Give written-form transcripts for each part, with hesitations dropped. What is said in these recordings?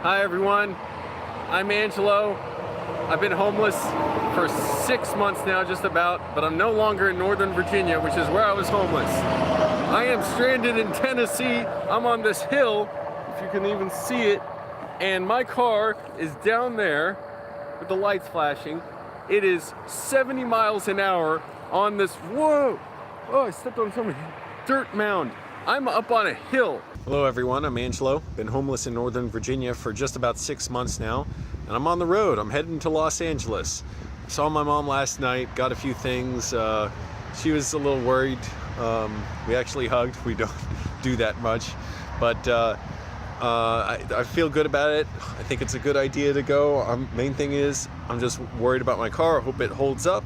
Hi everyone, I'm Angelo. I've been homeless for 6 months now, just about, but I'm no longer in Northern Virginia, which is where I was homeless. I am stranded in Tennessee. I'm on this hill, if you can even see it, and my car is down there with the lights flashing. It is 70 miles an hour on this, whoa! Oh, I stepped on some dirt mound. I'm up on a hill. Hello everyone, I'm Angelo. Been homeless in Northern Virginia for just about 6 months now, and I'm on the road. I'm heading to Los Angeles. Saw my mom last night, got a few things. She was a little worried. We actually hugged. We don't do that much, but I feel good about it. I think it's a good idea to go. Main thing is I'm just worried about my car. I hope it holds up.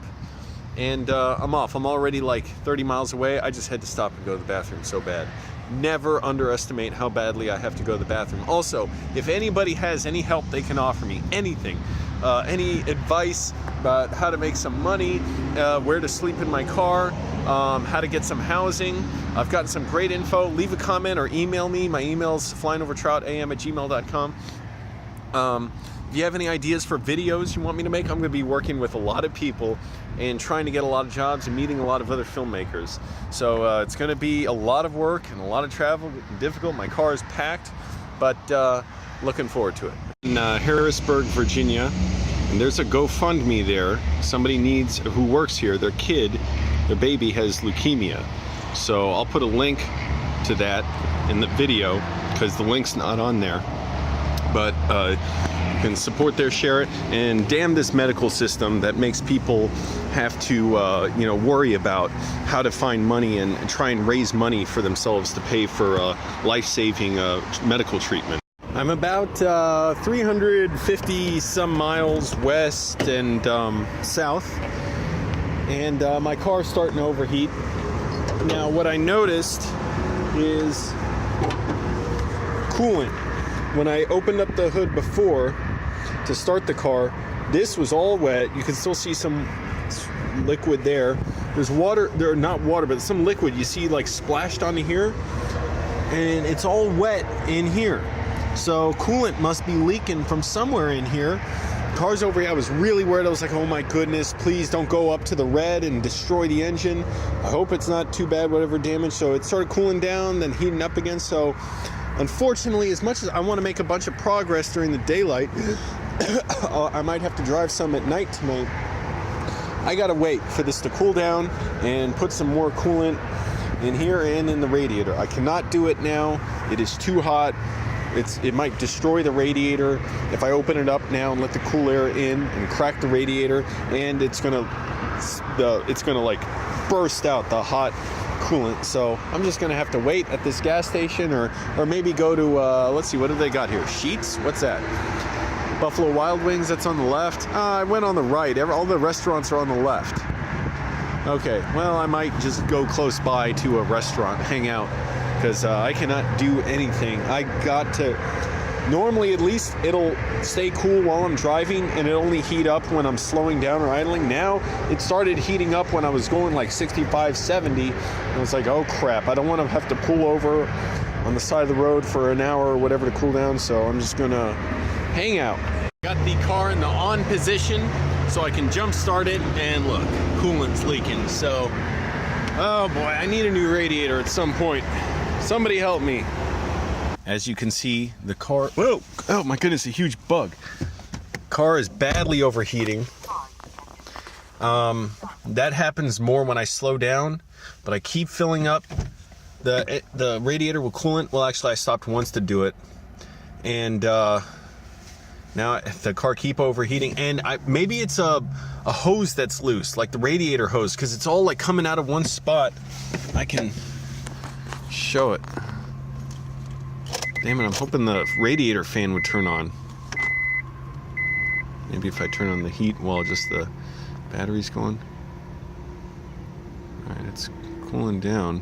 And I'm off. I'm already like 30 miles away. I just had to stop and go to the bathroom so bad. Never underestimate how badly I have to go to the bathroom. Also, if anybody has any help they can offer me, anything, any advice about how to make some money, where to sleep in my car, how to get some housing, I've gotten some great info. Leave a comment or email me. My email's flyingovertroutam@gmail.com. If you have any ideas for videos you want me to make, I'm going to be working with a lot of people and trying to get a lot of jobs and meeting a lot of other filmmakers. So it's going to be a lot of work and a lot of travel, difficult. My car is packed, but looking forward to it. In Harrisburg, Virginia, and there's a GoFundMe there. Somebody needs, who works here, their baby has leukemia. So I'll put a link to that in the video because the link's not on there. But you can support there, share it, and damn this medical system that makes people have to worry about how to find money and try and raise money for themselves to pay for life-saving medical treatment. I'm about 350 some miles west and south, and my car's starting to overheat. Now what I noticed is coolant. When I opened up the hood before to start the car, this was all wet. You can still see some liquid there. There's water, not water, but some liquid you see like splashed onto here, and it's all wet in here. So coolant must be leaking from somewhere in here. Car's over here. I was really worried. I was like, oh my goodness, please don't go up to the red and destroy the engine. I hope it's not too bad, whatever damage. So it started cooling down, then heating up again. So unfortunately, as much as I want to make a bunch of progress during the daylight, I might have to drive some at night tonight. I gotta wait for this to cool down and put some more coolant in here and in the radiator. I cannot do it now. It is too hot. It might destroy the radiator if I open it up now and let the cool air in and crack the radiator, and it's gonna like burst out the hot coolant. So I'm just gonna have to wait at this gas station or maybe go to let's see, what do they got here? Sheetz? What's that? Buffalo Wild Wings, that's on the left. I went on the right. All the restaurants are on the left. Okay, well, I might just go close by to a restaurant, hang out, because I cannot do anything. I got to, normally at least it'll stay cool while I'm driving and it only heat up when I'm slowing down or idling. Now it started heating up when I was going like 65, 70. And it's like, oh crap, I don't want to have to pull over on the side of the road for an hour or whatever to cool down, so I'm just gonna hang out. Got the car in the on position so I can jump start it, and look, coolant's leaking. So, oh boy, I need a new radiator at some point. Somebody help me. As you can see, the car, whoa, oh my goodness, a huge bug. Car is badly overheating. That happens more when I slow down, but I keep filling up the radiator with coolant. Well, actually I stopped once to do it, and now the car keep overheating, and maybe it's a hose that's loose, like the radiator hose, because it's all like coming out of one spot. I can show it. Damn it, I'm hoping the radiator fan would turn on. Maybe if I turn on the heat while just the battery's going. Alright, it's cooling down.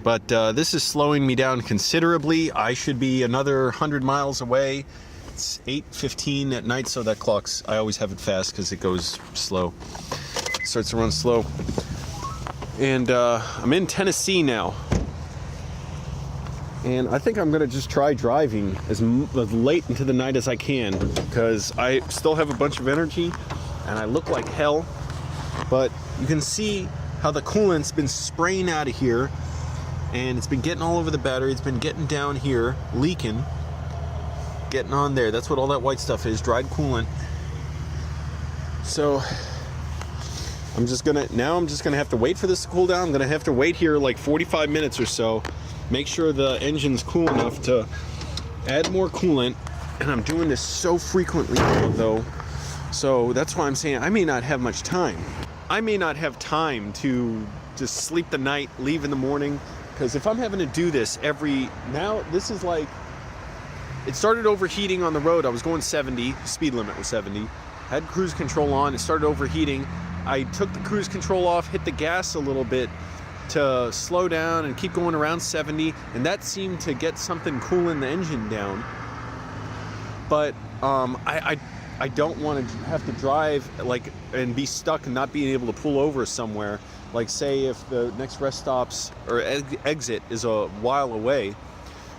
But this is slowing me down considerably. I should be another 100 miles away. It's 8:15 at night, so that clock's, I always have it fast because it goes slow. It starts to run slow. And I'm in Tennessee now. And I think I'm gonna just try driving as late into the night as I can, because I still have a bunch of energy and I look like hell. But you can see how the coolant's been spraying out of here, and it's been getting all over the battery. It's been getting down here, leaking, getting on there. That's what all that white stuff is, dried coolant. So I'm just gonna have to wait for this to cool down. I'm gonna have to wait here like 45 minutes or so, make sure the engine's cool enough to add more coolant. And I'm doing this so frequently now, though, so that's why I'm saying I may not have much time. I may not have time to just sleep the night, leave in the morning, because if I'm having to do this this is like, it started overheating on the road. I was going 70, speed limit was 70, had cruise control on, it started overheating. I took the cruise control off, hit the gas a little bit to slow down and keep going around 70, and that seemed to get something cooling the engine down. But I don't want to have to drive and be stuck and not being able to pull over somewhere. Like, say if the next rest stops or exit is a while away.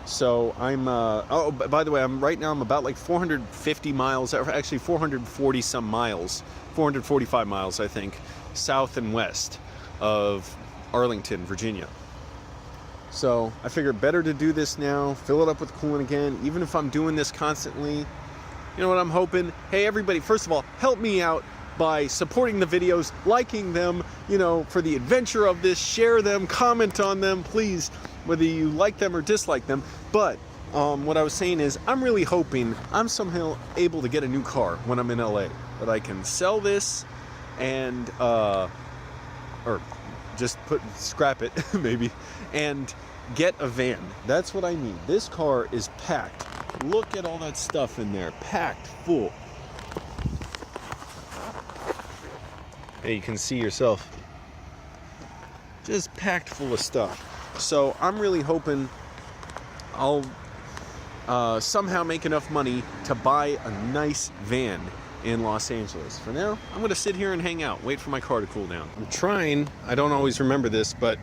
So I'm oh, by the way, I'm about like 450 miles, or actually 440 some miles, 445 miles I think, south and west of Arlington, Virginia. So I figured better to do this now, fill it up with coolant again, even if I'm doing this constantly. You know what I'm hoping? Hey everybody, first of all, help me out by supporting the videos, liking them, you know, for the adventure of this, share them, comment on them, please, whether you like them or dislike them. But what I was saying is, I'm really hoping I'm somehow able to get a new car when I'm in LA, that I can sell this and or just scrap it maybe, and get a van. That's what I need. This car is packed. Look at all that stuff in there, packed full. Hey, you can see yourself, just packed full of stuff. So I'm really hoping I'll somehow make enough money to buy a nice van in Los Angeles. For now, I'm gonna sit here and hang out, wait for my car to cool down. I'm trying, I don't always remember this, but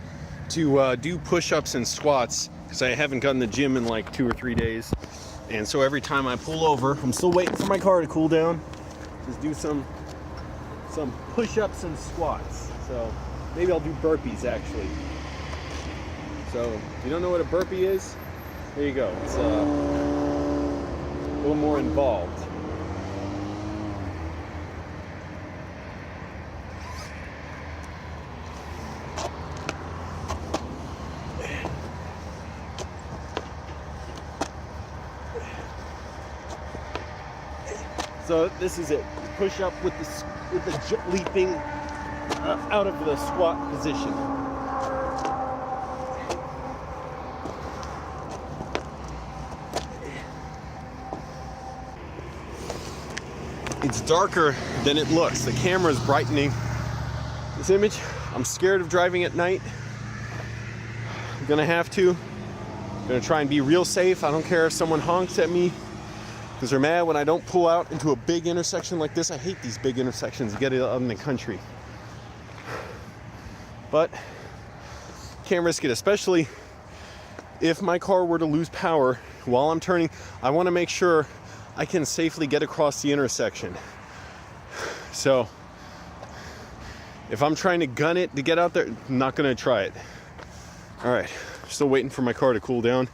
to do push-ups and squats, because I haven't gotten the gym in like 2 or 3 days. And so every time I pull over, I'm still waiting for my car to cool down, just do some push-ups and squats. So maybe I'll do burpees actually. So if you don't know what a burpee is, there you go. It's a little more involved. So this is it. Push up with the leaping out of the squat position. It's darker than it looks. The camera is brightening this image. I'm scared of driving at night. I'm gonna have to. I'm gonna try and be real safe. I don't care if someone honks at me, because they're mad when I don't pull out into a big intersection like this. I hate these big intersections. You get it out in the country. But can't risk it, especially if my car were to lose power while I'm turning. I want to make sure I can safely get across the intersection. So if I'm trying to gun it to get out there, I'm not going to try it. All right, still waiting for my car to cool down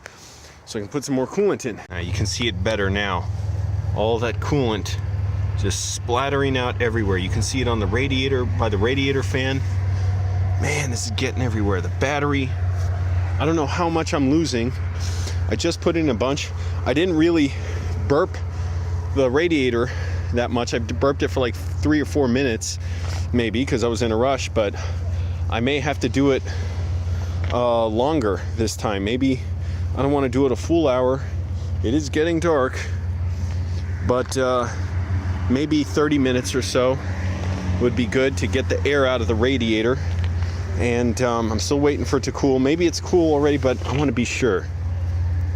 so I can put some more coolant in. You can see it better now. All that coolant just splattering out everywhere. You can see it on the radiator, by the radiator fan. Man, this is getting everywhere. The battery, I don't know how much I'm losing. I just put in a bunch. I didn't really burp the radiator that much. I burped it for like 3 or 4 minutes, maybe, because I was in a rush, but I may have to do it longer this time. Maybe I don't want to do it a full hour. It is getting dark, but maybe 30 minutes or so would be good to get the air out of the radiator. And I'm still waiting for it to cool. Maybe it's cool already, but I want to be sure.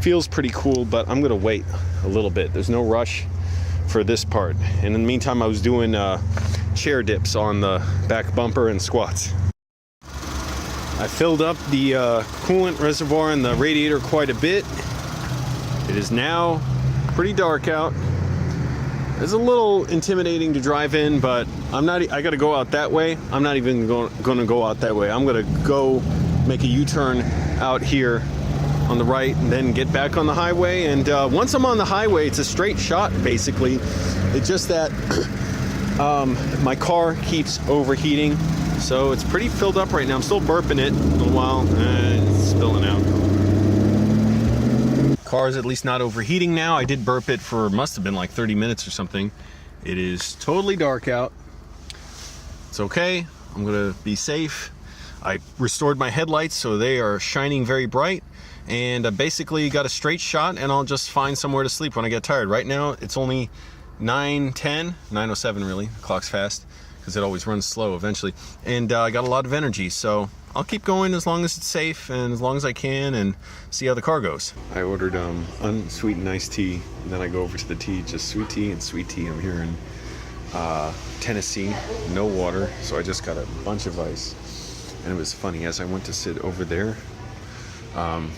Feels pretty cool, but I'm gonna wait a little bit. There's no rush for this part. And in the meantime, I was doing chair dips on the back bumper and squats. I filled up the coolant reservoir in the radiator quite a bit. It is now pretty dark out. It's a little intimidating to drive in, but I gotta go out that way. I'm not even gonna go out that way. I'm gonna go make a U-turn out here on the right and then get back on the highway. And once I'm on the highway, it's a straight shot basically. It's just that my car keeps overheating, so it's pretty filled up right now. I'm still burping it a little while and it's spilling out. Car is at least not overheating now. I did burp it for must have been like 30 minutes or something. It is totally dark out. It's okay. I'm gonna be safe. I restored my headlights so they are shining very bright, and I basically got a straight shot, and I'll just find somewhere to sleep when I get tired. Right now it's only 9:10, 9:07 really. The clock's fast because it always runs slow eventually, and I got a lot of energy, so I'll keep going as long as it's safe and as long as I can, and see how the car goes. I ordered unsweetened iced tea, and then I go over to the tea, just sweet tea and sweet tea. I'm here in Tennessee, no water, so I just got a bunch of ice. And it was funny, as I went to sit over there, one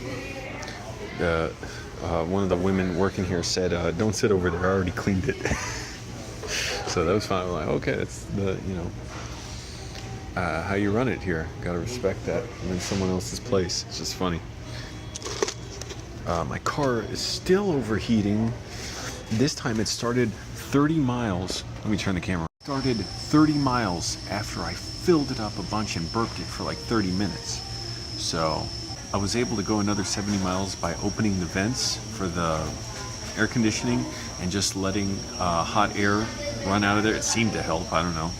of the women working here said, don't sit over there, I already cleaned it. So that was fine. I'm like, okay, that's the, how you run it here. Gotta respect that. I'm in someone else's place. It's just funny. My car is still overheating. This time it started 30 miles. Let me turn the camera. Started 30 miles after I filled it up a bunch and burped it for like 30 minutes. So I was able to go another 70 miles by opening the vents for the air conditioning and just letting hot air run out of there. It seemed to help, I don't know,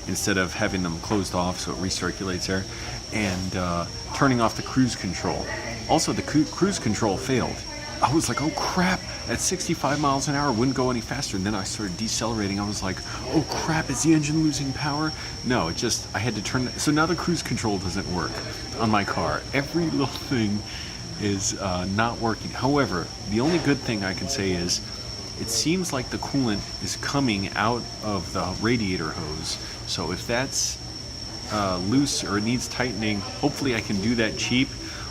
instead of having them closed off so it recirculates air, and turning off the cruise control. Also, the cruise control failed. I was like, oh crap, at 65 miles an hour wouldn't go any faster, and then I started decelerating. I was like, oh crap, is the engine losing power? No, it just, I had to turn, so now the cruise control doesn't work on my car. Every little thing is not working. However, the only good thing I can say is, it seems like the coolant is coming out of the radiator hose. So if that's loose or it needs tightening, hopefully I can do that cheap.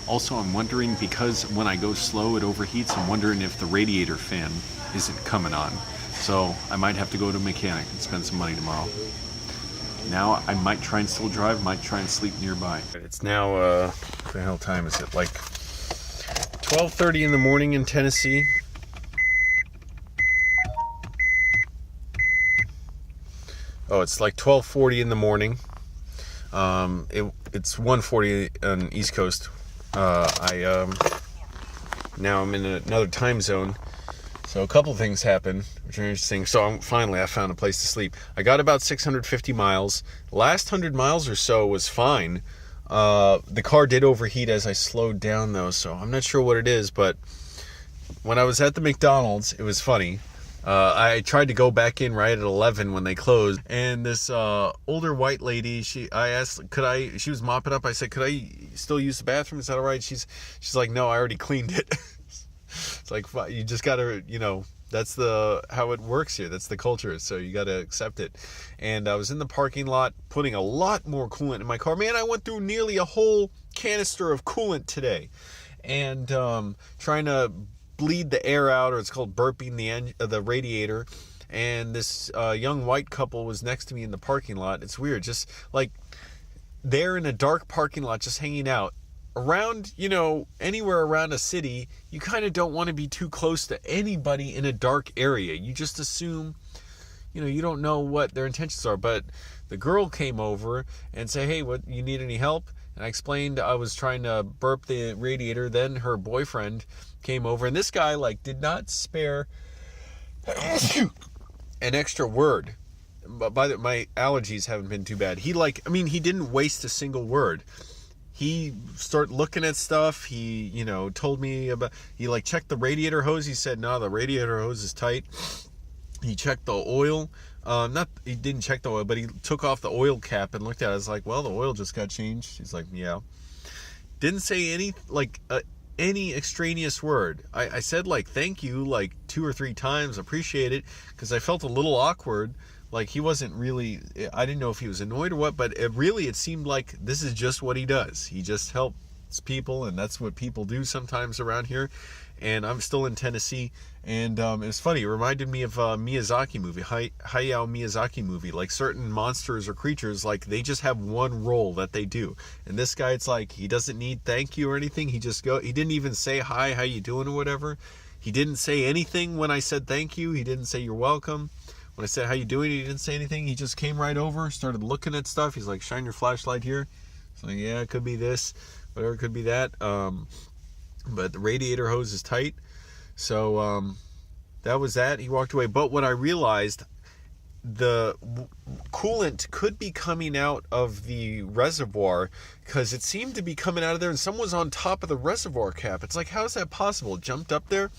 Also, I'm wondering, because when I go slow it overheats, I'm wondering if the radiator fan isn't coming on. So I might have to go to a mechanic and spend some money tomorrow. Now I might try and still drive, might try and sleep nearby. It's now, what the hell time is it? Like 12:30 in the morning in Tennessee. Oh, it's like 12:40 in the morning. It's 1:40 on East Coast. Now I'm in another time zone. So a couple things happened, which are interesting. So finally I found a place to sleep. I got about 650 miles. Last 100 miles or so was fine. The car did overheat as I slowed down though, so I'm not sure what it is, but when I was at the McDonald's, it was funny. I tried to go back in right at 11 when they closed, and this older white lady, I asked, she was mopping up. I said, could I still use the bathroom? Is that all right? She's like, no, I already cleaned it. It's like, you just gotta, that's how it works here. That's the culture. So you gotta accept it. And I was in the parking lot putting a lot more coolant in my car. Man, I went through nearly a whole canister of coolant today, and trying to bleed the air out, or it's called burping the radiator. And this young white couple was next to me in the parking lot. It's weird, just like they're in a dark parking lot just hanging out around, anywhere around a city. You kind of don't want to be too close to anybody in a dark area. You just assume, you don't know what their intentions are. But the girl came over and said, hey, what, you need any help? And I explained I was trying to burp the radiator. Then her boyfriend came over, and this guy did not spare an extra word. But my allergies haven't been too bad. He didn't waste a single word. He started looking at stuff. He told me about, he checked the radiator hose. He said, no, the radiator hose is tight. He checked the oil. He didn't check the oil, but he took off the oil cap and looked at it. I was like, well, the oil just got changed. He's like, yeah. Didn't say any extraneous word. I said thank you 2 or 3 times, appreciate it, because I felt a little awkward, Like, he wasn't really, I didn't know if he was annoyed or what, but it seemed like this is just what he does. He just helps people, and that's what people do sometimes around here. And I'm still in Tennessee, and it was funny. It reminded me of a Miyazaki movie, Hayao Miyazaki movie. Like, certain monsters or creatures, like, they just have one role that they do. And this guy, it's like, he doesn't need thank you or anything. He didn't even say, hi, how you doing or whatever. He didn't say anything when I said thank you. He didn't say you're welcome. When I said how you doing, he didn't say anything. He just came right over, started looking at stuff. He's like, shine your flashlight here. It's like, yeah, it could be this, whatever, it could be that. But the radiator hose is tight. So that was that. He walked away. But what I realized, the coolant could be coming out of the reservoir, because it seemed to be coming out of there and someone was on top of the reservoir cap. It's like, how is that possible? It jumped up there?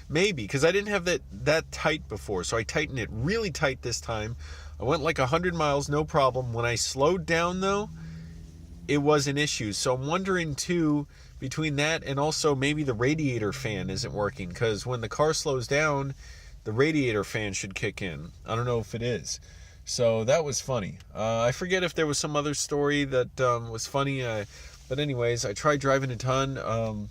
Maybe, because I didn't have that tight before. So I tightened it really tight this time. I went like 100 miles, no problem. When I slowed down, though, it was an issue. So I'm wondering, too, between that and also maybe the radiator fan isn't working, because when the car slows down, the radiator fan should kick in. I don't know if it is. So that was funny. I forget if there was some other story that was funny. But anyways, I tried driving a ton.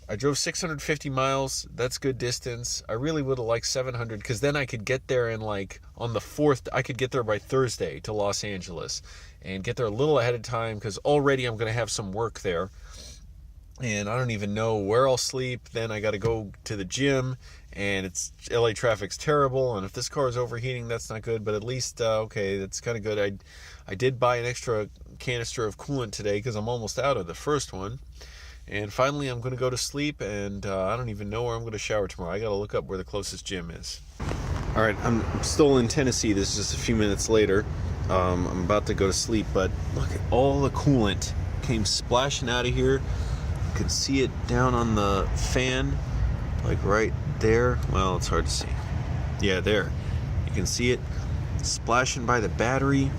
I drove 650 miles. That's good distance. I really would have liked 700, because then I could get there, and like on the 4th, I could get there by Thursday to Los Angeles and get there a little ahead of time, because already I'm going to have some work there. And I don't even know where I'll sleep. Then I got to go to the gym, and LA traffic's terrible. And if this car is overheating, that's not good. But at least, okay, that's kind of good. I did buy an extra canister of coolant today, because I'm almost out of the first one. And finally, I'm going to go to sleep, and I don't even know where I'm going to shower tomorrow. I got to look up where the closest gym is. All right, I'm still in Tennessee. This is just a few minutes later. I'm about to go to sleep, but look at all the coolant came splashing out of here. You can see it down on the fan, like right there. Well, it's hard to see. Yeah, there. You can see it splashing by the battery.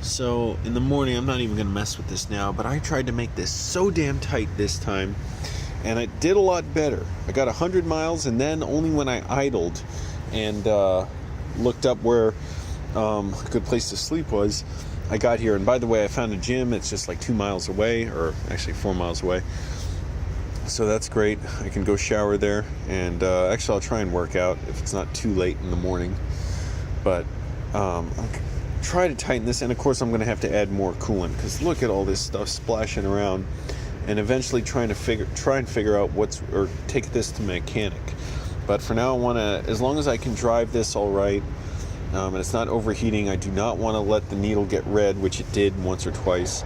So in the morning, I'm not even going to mess with this now, but I tried to make this so damn tight this time, and I did a lot better. I got 100 miles, and then only when I idled and looked up where a good place to sleep was, I got here. And by the way, I found a gym. It's just like 2 miles away, or actually 4 miles away. So that's great. I can go shower there, and actually I'll try and work out if it's not too late in the morning. But try to tighten this, and of course I'm going to have to add more coolant, because look at all this stuff splashing around, and eventually try and figure out or take this to mechanic. But for now, I want to, as long as I can drive this all right, and it's not overheating, I do not want to let the needle get red, which it did once or twice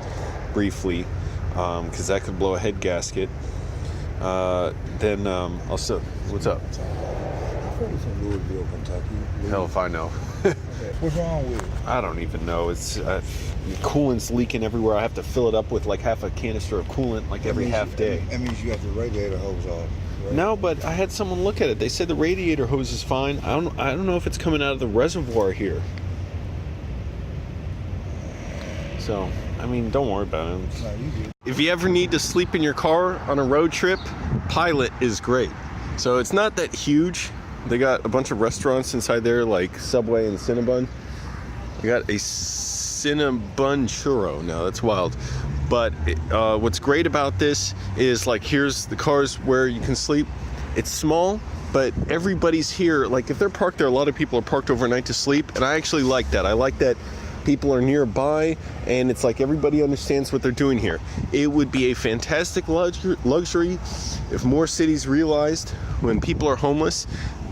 briefly, because that could blow a head gasket. Then also, what's up? From Louisville, Kentucky. Hell if I know. What's wrong with it? I don't even know. It's coolant's leaking everywhere. I have to fill it up with like half a canister of coolant like every half day. That means you got the radiator hose off. Right? No, but I had someone look at it. They said the radiator hose is fine. I don't know if it's coming out of the reservoir here. So, I mean, don't worry about it. No, you do. If you ever need to sleep in your car on a road trip, Pilot is great. So it's not that huge. They got a bunch of restaurants inside there, like Subway and Cinnabon. They got a Cinnabon churro. Now that's wild. But what's great about this is, like, here's the cars where you can sleep. It's small, but everybody's here. Like, if they're parked there, a lot of people are parked overnight to sleep, and I actually like that. I like that people are nearby, and it's like everybody understands what they're doing here. It would be a fantastic luxury if more cities realized when people are homeless,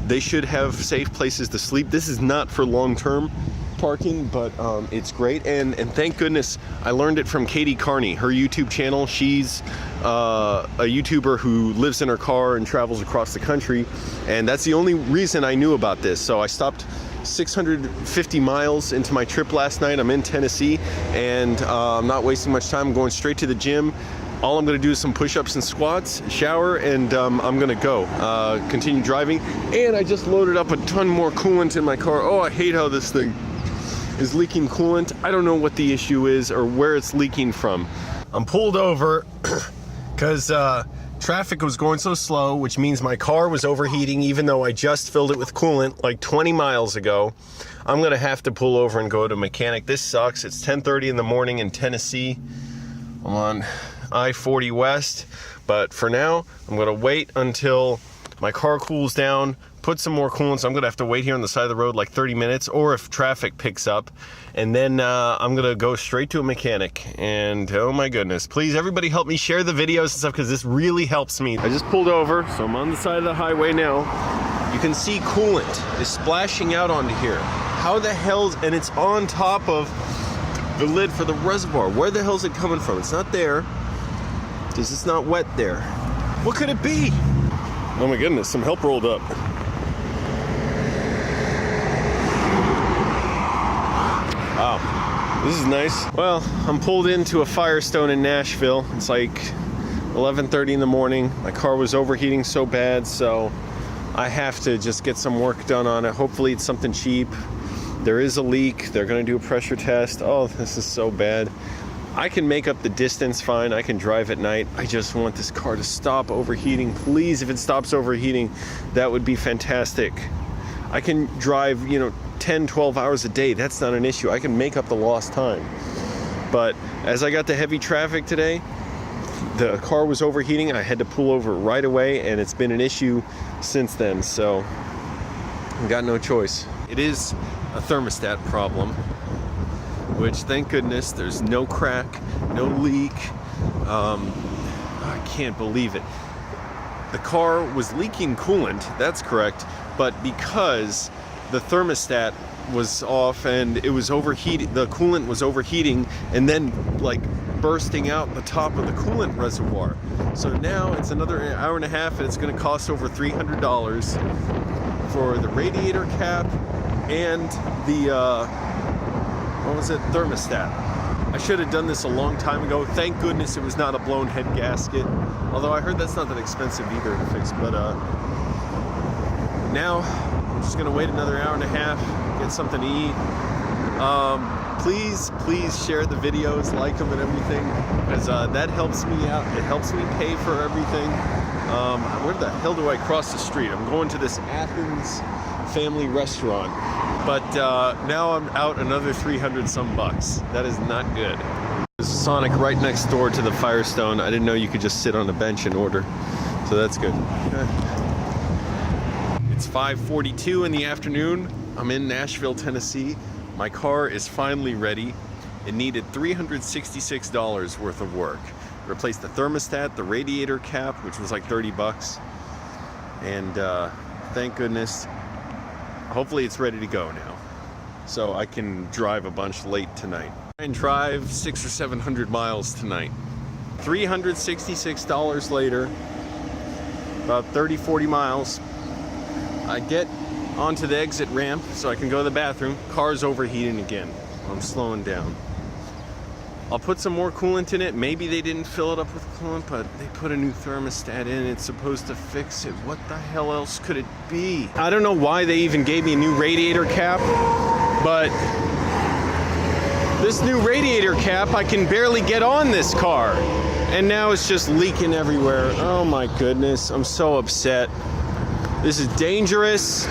they should have safe places to sleep. This is not for long-term parking, but it's great. And thank goodness I learned it from Katie Carney, her YouTube channel. She's a YouTuber who lives in her car and travels across the country, and that's the only reason I knew about this. So I stopped 650 miles into my trip last night. I'm in Tennessee, and I'm not wasting much time. I'm going straight to the gym. All I'm going to do is some push-ups and squats, shower, and I'm going to go continue driving. And I just loaded up a ton more coolant in my car. Oh, I hate how this thing is leaking coolant. I don't know what the issue is or where it's leaking from. I'm pulled over because Traffic was going so slow, which means my car was overheating even though I just filled it with coolant like 20 miles ago. I'm gonna have to pull over and go to a mechanic. This sucks. It's 10:30 in the morning in Tennessee. I'm on I-40 West, but for now, I'm gonna wait until my car cools down, put some more coolant. So I'm gonna have to wait here on the side of the road like 30 minutes, or if traffic picks up, and then I'm gonna go straight to a mechanic. And oh my goodness, please everybody help me share the videos and stuff, because this really helps me. I just pulled over, so I'm on the side of the highway now. You can see coolant is splashing out onto here. How the hell, and it's on top of the lid for the reservoir. Where the hell is it coming from? It's not there, because it's not wet there. What could it be? Oh my goodness, some help rolled up. Wow, this is nice. Well, I'm pulled into a Firestone in Nashville. It's like 11:30 in the morning. My car was overheating so bad, so I have to just get some work done on it. Hopefully it's something cheap. There is a leak. They're gonna do a pressure test. Oh, this is so bad. I can make up the distance fine. I can drive at night. I just want this car to stop overheating. Please, if it stops overheating, that would be fantastic. I can drive, 10, 12 hours a day. That's not an issue. I can make up the lost time. But as I got the heavy traffic today, the car was overheating. I had to pull over right away, and it's been an issue since then. So I've got no choice. It is a thermostat problem, which thank goodness there's no crack, no leak. I can't believe it. The car was leaking coolant, that's correct, but because the thermostat was off and it was overheating, the coolant was overheating and then like bursting out the top of the coolant reservoir. So now it's another hour and a half, and it's going to cost over $300 for the radiator cap and the thermostat. I should have done this a long time ago. Thank goodness it was not a blown head gasket, although I heard that's not that expensive either to fix. But now I'm just gonna wait another hour and a half, get something to eat. Please share the videos, like them and everything, because that helps me out. It helps me pay for everything. Where the hell do I cross the street? I'm going to this Athens family restaurant, but now I'm out another 300 some bucks. That is not good. There's a Sonic right next door to the Firestone. I didn't know you could just sit on a bench and order, so that's good. It's 5:42 in the afternoon. I'm in Nashville, Tennessee. My car is finally ready. It needed $366 worth of work. Replaced the thermostat, the radiator cap, which was like 30 bucks. And thank goodness, hopefully it's ready to go now, so I can drive a bunch late tonight. And drive 600 or 700 miles tonight. $366 later, about 30-40 miles. I get onto the exit ramp so I can go to the bathroom. Car's overheating again. I'm slowing down. I'll put some more coolant in it. Maybe they didn't fill it up with coolant, but they put a new thermostat in. It's supposed to fix it. What the hell else could it be? I don't know why they even gave me a new radiator cap, but this new radiator cap, I can barely get on this car. And now it's just leaking everywhere. Oh my goodness, I'm so upset. This is dangerous.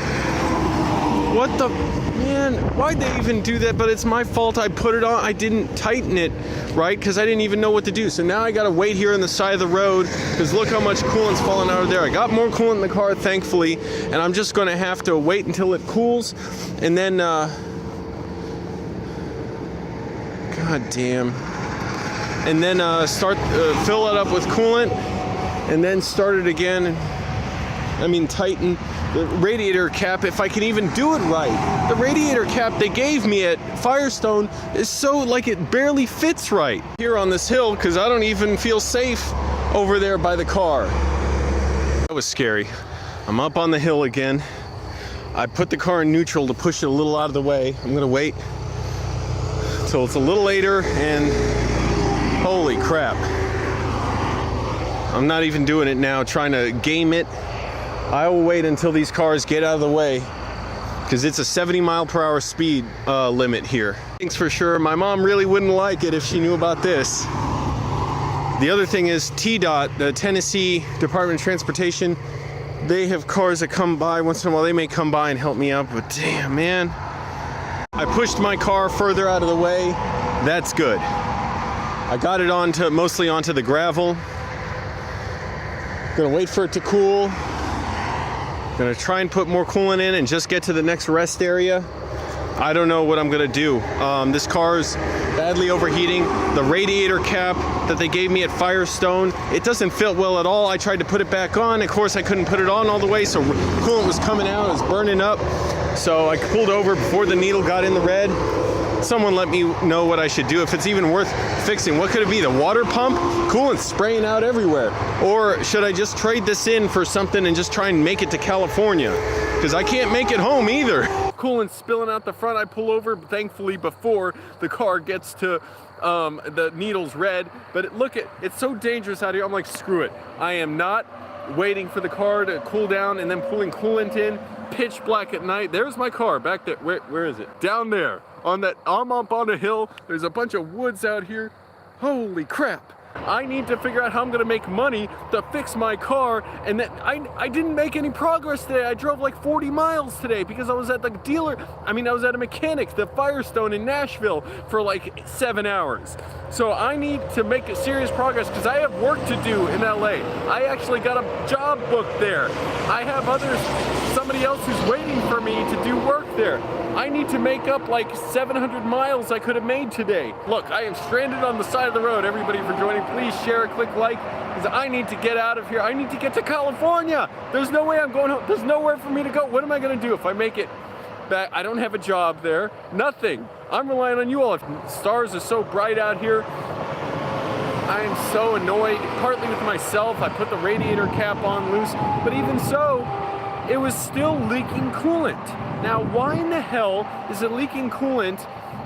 What the, man, why'd they even do that? But it's my fault. I put it on, I didn't tighten it, right? Because I didn't even know what to do. So now I gotta wait here on the side of the road, because look how much coolant's falling out of there. I got more coolant in the car, thankfully, and I'm just gonna have to wait until it cools, and then, God damn. And then fill it up with coolant, and then start it again. Tighten the radiator cap, if I can even do it right. The radiator cap they gave me at Firestone is so, like, it barely fits right here on this hill, because I don't even feel safe over there by the car. That was scary. I'm up on the hill again. I put the car in neutral to push it a little out of the way. I'm gonna wait till it's a little later, and holy crap. I'm not even doing it now, trying to game it. I will wait until these cars get out of the way, because it's a 70-mile-per-hour speed limit here. Thanks for sure. My mom really wouldn't like it if she knew about this. The other thing is TDOT, the Tennessee Department of Transportation, they have cars that come by once in a while. They may come by and help me out, but damn, man. I pushed my car further out of the way. That's good. I got it mostly onto the gravel. Gonna wait for it to cool. Gonna try and put more coolant in and just get to the next rest area. I don't know what I'm gonna do. This car's badly overheating. The radiator cap that they gave me at Firestone, it doesn't fit well at all. I tried to put it back on. Of course, I couldn't put it on all the way, so coolant was coming out, it was burning up. So I pulled over before the needle got in the red. Someone let me know what I should do, if it's even worth fixing. What could it be, the water pump? Coolant's spraying out everywhere. Or should I just trade this in for something and just try and make it to California? Because I can't make it home either. Coolant spilling out the front. I pull over, thankfully, before the car gets to the needle's red. But look, it's so dangerous out here. I'm like, screw it. I am not waiting for the car to cool down and then pulling coolant in. Pitch black at night. There's my car back there. Where is it? Down there. I'm up on a hill. There's a bunch of woods out here. Holy crap. I need to figure out how I'm gonna make money to fix my car, and then I didn't make any progress today. I drove like 40 miles today because I was at the dealer. I was at a mechanic, the Firestone in Nashville, for like 7 hours. So I need to make serious progress because I have work to do in LA. I actually got a job booked there. I have somebody else who's waiting for me to do work there. I need to make up like 700 miles I could have made today. Look, I am stranded on the side of the road. Everybody for joining, please share, click like, because I need to get out of here. I need to get to California. There's no way I'm going home. There's nowhere for me to go. What am I gonna do if I make it back? I don't have a job there, nothing. I'm relying on you all. Stars are so bright out here. I am so annoyed, partly with myself. I put the radiator cap on loose, but even so, it was still leaking coolant. Now, why in the hell is it leaking coolant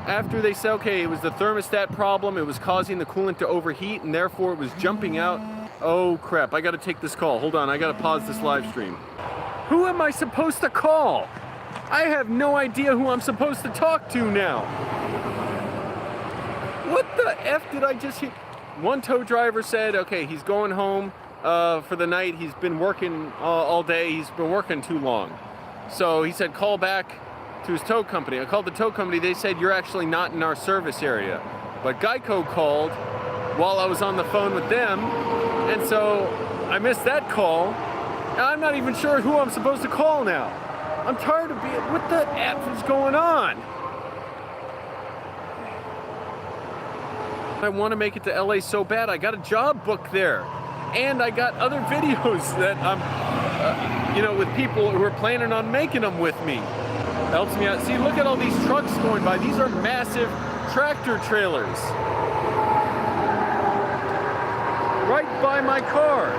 after they said, okay, it was the thermostat problem, it was causing the coolant to overheat, and therefore it was jumping out? Oh crap, I gotta take this call. Hold on, I gotta pause this live stream. Who am I supposed to call? I have no idea who I'm supposed to talk to now. What the F did I just hear? One tow driver said, okay, he's going home for the night. He's been working all day. He's been working too long. So he said, call back to his tow company. I called the tow company. They said, you're actually not in our service area. But Geico called while I was on the phone with them. And so I missed that call. And I'm not even sure who I'm supposed to call now. I'm tired of being, what the F is going on? I want to make it to LA so bad. I got a job booked there. And I got other videos that I'm, with people who are planning on making them with me. Helps me out. See, look at all these trucks going by. These are massive tractor trailers. Right by my car.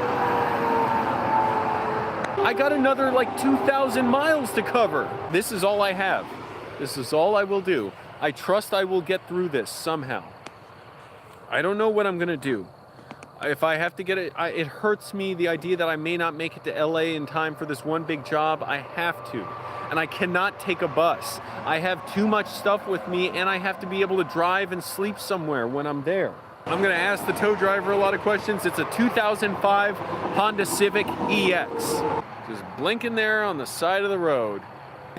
I got another like 2,000 miles to cover. This is all I have. This is all I will do. I trust I will get through this somehow. I don't know what I'm gonna do. If I have to get it, it hurts me, the idea that I may not make it to LA in time for this one big job. I have to. And I cannot take a bus. I have too much stuff with me, and I have to be able to drive and sleep somewhere when I'm there. I'm gonna ask the tow driver a lot of questions. It's a 2005 Honda Civic EX. Just blinking there on the side of the road.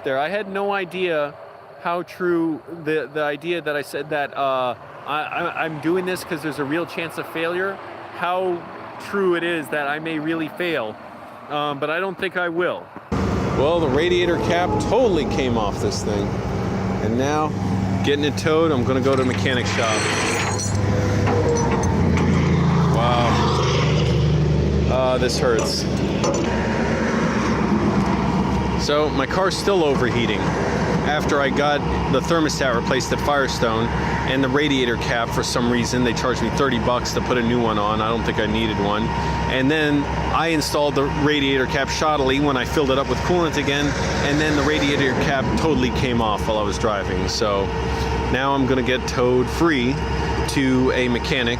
There, I had no idea how true the idea that I said that I'm doing this because there's a real chance of failure. How true it is that I may really fail, but I don't think I will. Well, the radiator cap totally came off this thing, and now getting it towed. I'm gonna go to a mechanic shop. Wow, this hurts. So my car's still overheating after I got the thermostat replaced at Firestone, and the radiator cap, for some reason, they charged me $30 to put a new one on. I don't think I needed one. And then I installed the radiator cap shoddily when I filled it up with coolant again, and then the radiator cap totally came off while I was driving. So now I'm gonna get towed free to a mechanic.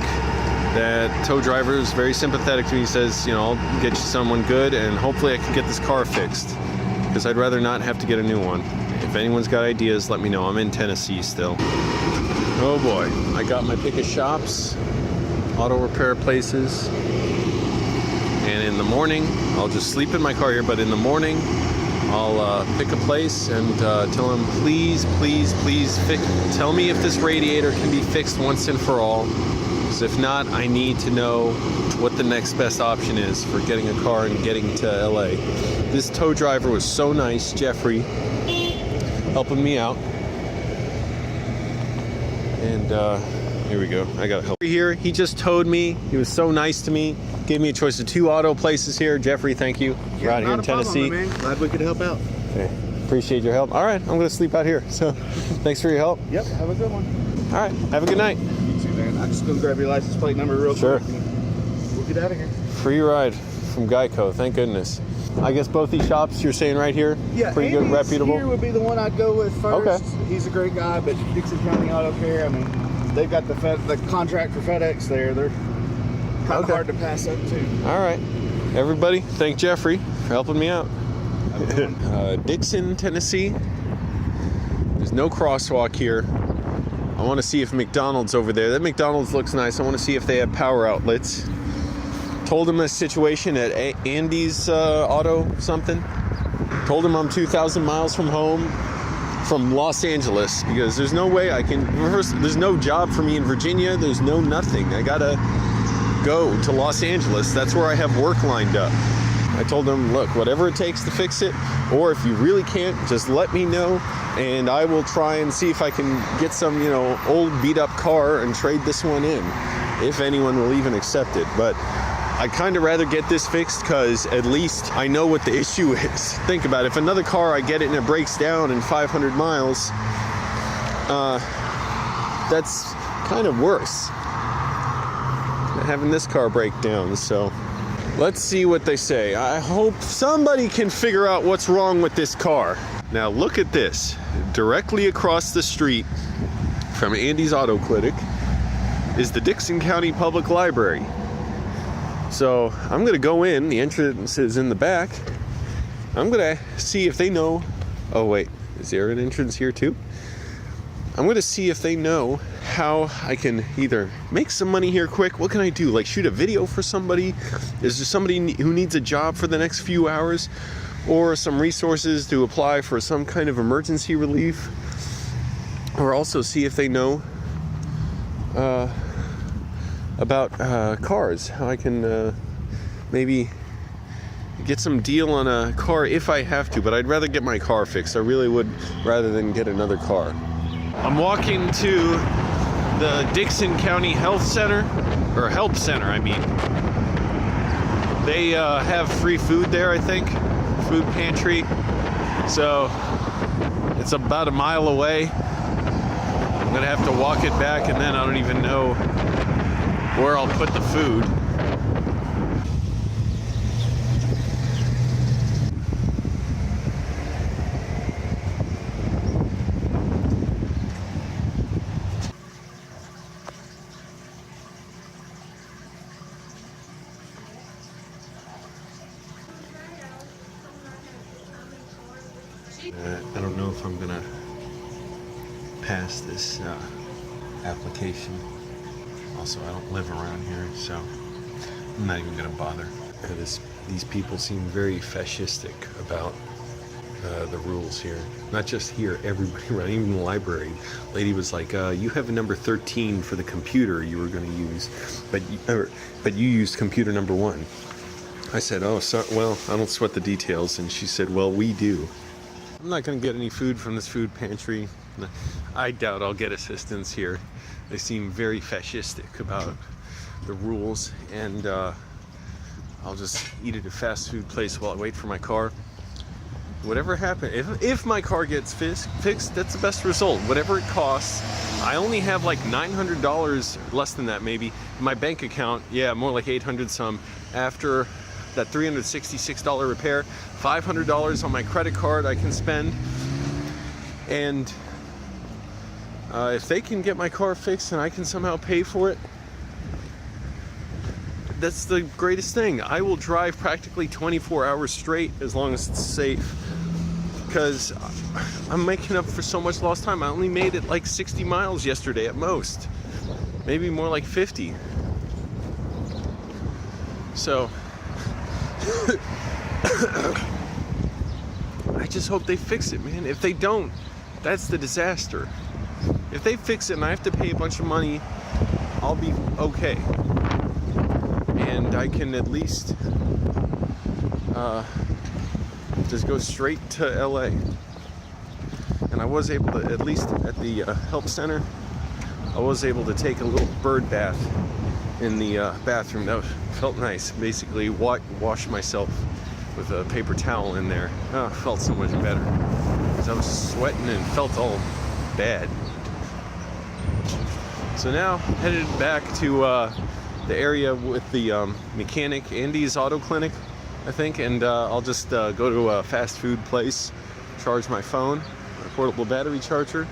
That tow driver is very sympathetic to me. He says, I'll get you someone good, and hopefully I can get this car fixed, because I'd rather not have to get a new one. If anyone's got ideas, let me know. I'm in Tennessee still. Oh boy, I got my pick of shops. auto repair places. And in the morning, I'll just sleep in my car here, but in the morning, I'll pick a place and tell them, please, please, please, tell me if this radiator can be fixed once and for all. Because if not, I need to know what the next best option is for getting a car and getting to LA. This tow driver was so nice, Jeffrey, helping me out. And here we go. I gotta help here. He just towed me. He was so nice to me. Gave me a choice of 2 auto places here. Jeffrey, thank you. We're out here in Tennessee. Problem, man. Glad we could help out. Okay. Appreciate your help. All right, I'm gonna sleep out here. So, thanks for your help. Yep. Have a good one. All right. Have a good night. You too, man. I'm just gonna grab your license plate number real Sure. quick. And we'll get out of here. Free ride from Geico. Thank goodness. I guess both these shops you're saying right here. Yeah. Pretty good, Andy's reputable. Here would be the one I'd go with first. Okay. He's a great guy, but Dixon County Auto Care. I mean, they've got the contract for FedEx there. They're kind of hard to pass up too. All right. Everybody, thank Jeffrey for helping me out. Dixon, Tennessee. There's no crosswalk here. I want to see if McDonald's over there. That McDonald's looks nice. I want to see if they have power outlets. Told him the situation at Andy's Auto something. Told him I'm 2,000 miles from home, from Los Angeles, because there's no way I can. First, there's no job for me in Virginia. There's no nothing. I gotta go to Los Angeles. That's where I have work lined up. I told him, look, whatever it takes to fix it, or if you really can't, just let me know, and I will try and see if I can get some, old beat up car and trade this one in, if anyone will even accept it. But I'd kind of rather get this fixed, because at least I know what the issue is. Think about it. If another car, I get it and it breaks down in 500 miles, that's kind of worse than having this car break down. So let's see what they say. I hope somebody can figure out what's wrong with this car. Now look at this. Directly across the street from Andy's Auto Clinic is the Dixon County Public Library. So I'm gonna go in, the entrance is in the back. I'm gonna see if they know, oh wait, is there an entrance here too? I'm gonna see if they know how I can either make some money here quick. What can I do? Like shoot a video for somebody? Is there somebody who needs a job for the next few hours? Or some resources to apply for some kind of emergency relief? Or also see if they know about cars, how I can maybe get some deal on a car if I have to, but I'd rather get my car fixed. I really would, rather than get another car. I'm walking to the Dixon County Health Center, or Help Center, I mean. They have free food there, I think, food pantry. So it's about a mile away. I'm gonna have to walk it back, and then I don't even know where I'll put the food. I don't know if I'm gonna pass this application. Also, I don't live around here, so I'm not even gonna bother. These people seem very fascistic about the rules here. Not just here, everybody around, even the library. Lady was like, you have a number 13 for the computer you were gonna use, but you used computer number 1. I said, oh, so, well, I don't sweat the details. And she said, well, we do. I'm not gonna get any food from this food pantry. I doubt I'll get assistance here. They seem very fascistic about the rules, and I'll just eat at a fast food place while I wait for my car. Whatever happens, if my car gets fixed, that's the best result. Whatever it costs. I only have like $900, less than that maybe, in my bank account. Yeah, more like 800 some. After that $366 repair, $500 on my credit card I can spend. And if they can get my car fixed and I can somehow pay for it, that's the greatest thing. I will drive practically 24 hours straight as long as it's safe, because I'm making up for so much lost time. I only made it like 60 miles yesterday at most, maybe more like 50. So I just hope they fix it, man. If they don't, that's the disaster. If they fix it and I have to pay a bunch of money, I'll be okay. And I can at least just go straight to LA. And I was able to, at least at the help center, I was able to take a little bird bath in the bathroom. That felt nice. Basically, wash myself with a paper towel in there. Oh, it felt so much better. Because I was sweating and felt all bad. So now, headed back to the area with the mechanic, Andy's Auto Clinic, I think. And I'll just go to a fast food place, charge my phone, my portable battery charger.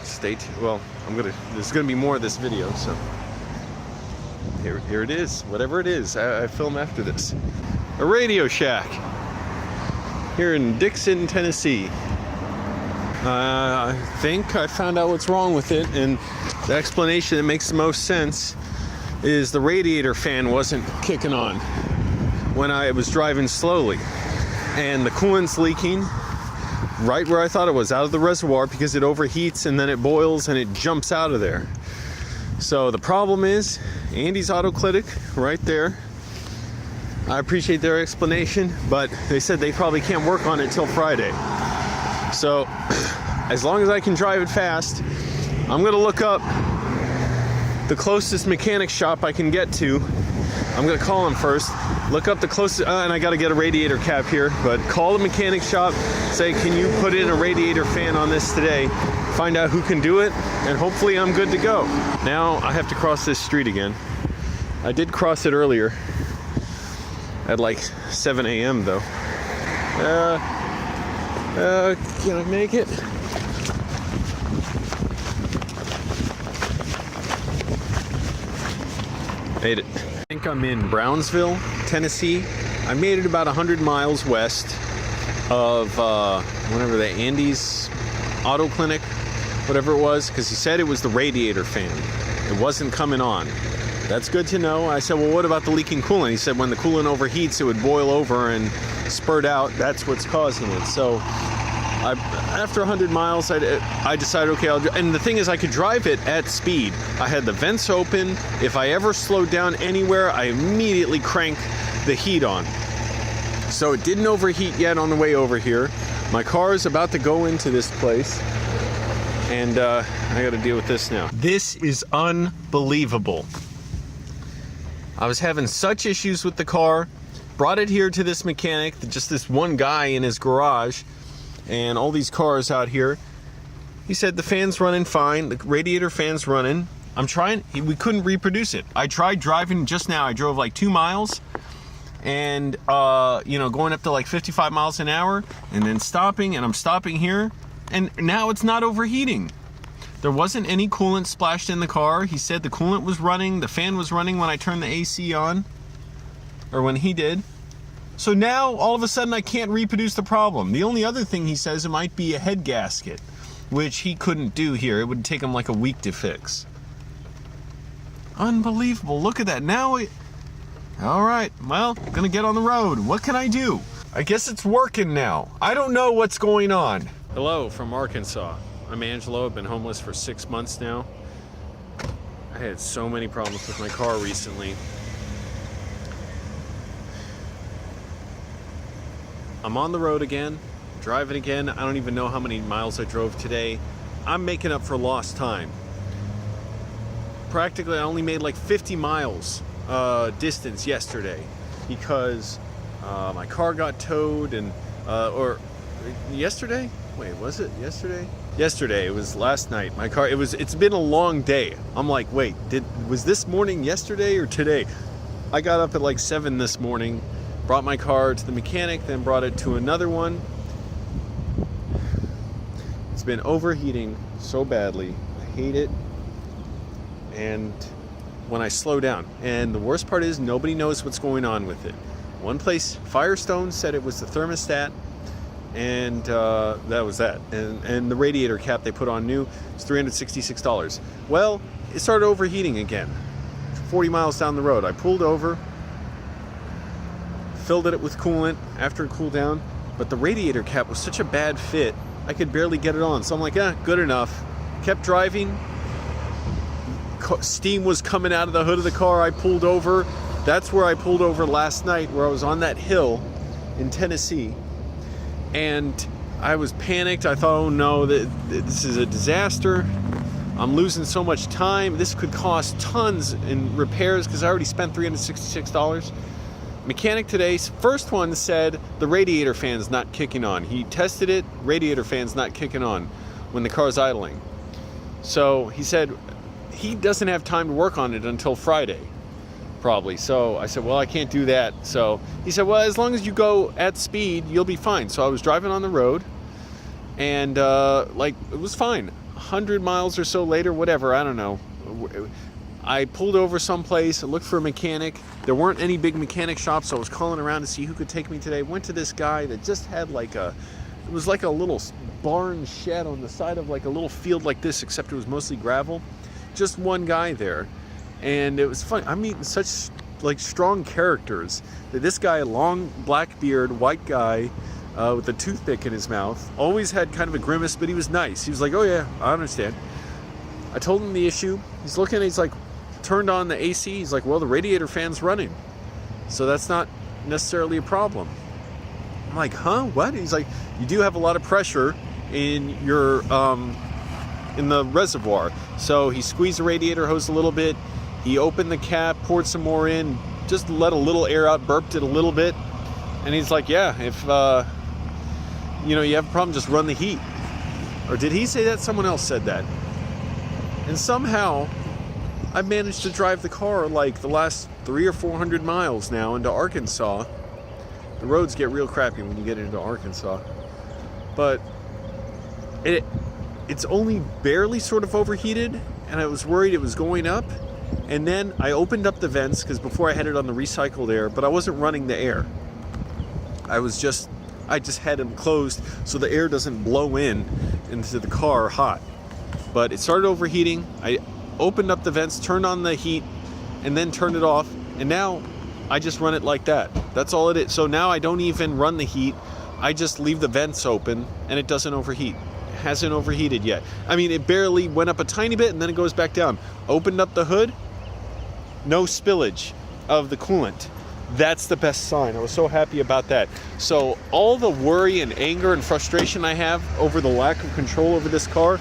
Stay tuned. Well, there's gonna be more of this video, so here it is. Whatever it is, I film after this. A Radio Shack here in Dixon, Tennessee. I think I found out what's wrong with it, and the explanation that makes the most sense is the radiator fan wasn't kicking on when I was driving slowly, and the coolant's leaking right where I thought it was, out of the reservoir, because it overheats and then it boils and it jumps out of there. So the problem is Andy's Auto Clinic right there. I appreciate their explanation, but they said they probably can't work on it till Friday. So as long as I can drive it fast, I'm gonna look up the closest mechanic shop I can get to. I'm gonna call him first, look up the closest, and I gotta get a radiator cap here, but call the mechanic shop, say, can you put in a radiator fan on this today? Find out who can do it, and hopefully I'm good to go. Now I have to cross this street again. I did cross it earlier at like 7 a.m. though. Can I make it? Made it. I think I'm in Brownsville, Tennessee. I made it about 100 miles west of whatever the Andy's Auto Clinic, whatever it was, because he said it was the radiator fan. It wasn't coming on. That's good to know. I said, well, what about the leaking coolant? He said when the coolant overheats, it would boil over and spurt out. That's what's causing it. So after 100 miles, I decided, okay, and the thing is, I could drive it at speed. I had the vents open. If I ever slowed down anywhere, I immediately crank the heat on. So it didn't overheat yet on the way over here. My car is about to go into this place, and I got to deal with this now. This is unbelievable. I was having such issues with the car, brought it here to this mechanic, just this one guy in his garage, and all these cars out here. He said the fan's running fine, the radiator fan's running. I'm trying, we couldn't reproduce it. I tried driving just now, I drove like 2 miles, and going up to like 55 miles an hour, and then stopping, and I'm stopping here, and now it's not overheating. There wasn't any coolant splashed in the car. He said the coolant was running, the fan was running when I turned the AC on, or when he did. So now, all of a sudden, I can't reproduce the problem. The only other thing he says, it might be a head gasket, which he couldn't do here. It would take him like a week to fix. Unbelievable. Look at that. Now all right, well, I'm gonna get on the road. What can I do? I guess it's working now. I don't know what's going on. Hello from Arkansas. I'm Angelo. I've been homeless for 6 months now. I had so many problems with my car recently. I'm on the road again, driving again. I don't even know how many miles I drove today. I'm making up for lost time. Practically, I only made like 50 miles distance yesterday because my car got towed and, or yesterday? Wait, was it yesterday? Yesterday, it was last night. My car, it's been a long day. I'm like, wait, was this morning yesterday or today? I got up at like 7 this morning, brought my car to the mechanic, then brought it to another one. It's been overheating so badly. I hate it. And when I slow down, and the worst part is nobody knows what's going on with it. One place, Firestone, said it was the thermostat, and that was that. And the radiator cap they put on new is $366. Well, it started overheating again. 40 miles down the road, I pulled over, filled it with coolant after it cooled down, but the radiator cap was such a bad fit, I could barely get it on. So I'm like, good enough. Kept driving. Steam was coming out of the hood of the car. I pulled over. That's where I pulled over last night, where I was on that hill in Tennessee. And I was panicked. I thought, oh no, this is a disaster. I'm losing so much time. This could cost tons in repairs because I already spent $366. Mechanic today, first one said the radiator fan's not kicking on. He tested it, radiator fan's not kicking on when the car's idling. So he said he doesn't have time to work on it until Friday, probably. So I said, well, I can't do that. So he said, well, as long as you go at speed, you'll be fine. So I was driving on the road, and it was fine. 100 miles or so later, whatever, I don't know. I pulled over someplace, I looked for a mechanic. There weren't any big mechanic shops, so I was calling around to see who could take me today. Went to this guy that just had it was like a little barn shed on the side of like a little field like this, except it was mostly gravel. Just one guy there. And it was fun. I'm meeting such like strong characters. This guy, long black beard, white guy, with a toothpick in his mouth, always had kind of a grimace, but he was nice. He was like, oh yeah, I understand. I told him the issue. He's looking, he's like, turned on the AC. He's like, well, the radiator fan's running, so that's not necessarily a problem. I'm like, huh, what? He's like, you do have a lot of pressure in your in the reservoir. So he squeezed the radiator hose a little bit. He opened the cap, poured some more in, just let a little air out, burped it a little bit. And he's like, yeah, if you have a problem, just run the heat. Or did he say that? Someone else said that. And somehow I've managed to drive the car like the last 300 or 400 miles now into Arkansas. The roads get real crappy when you get into Arkansas. But it's only barely sort of overheated, and I was worried it was going up. And then I opened up the vents, because before I had it on the recycled air, but I wasn't running the air. I just had them closed so the air doesn't blow into the car hot. But it started overheating. I opened up the vents, turned on the heat, and then turned it off. And now I just run it like that. That's all it is. So now I don't even run the heat. I just leave the vents open, and it doesn't overheat. It hasn't overheated yet. I mean, it barely went up a tiny bit, and then it goes back down. Opened up the hood, no spillage of the coolant. That's the best sign. I was so happy about that. So all the worry and anger and frustration I have over the lack of control over this car,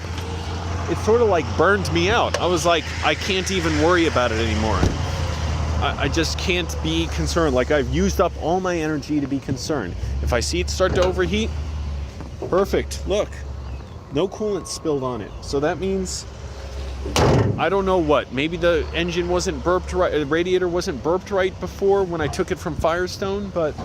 it sort of like burned me out. I was like, I can't even worry about it anymore. I just can't be concerned. Like, I've used up all my energy to be concerned. If I see it start to overheat, perfect. Look, no coolant spilled on it. So that means, I don't know what. Maybe the engine wasn't burped right, the radiator wasn't burped right before when I took it from Firestone, but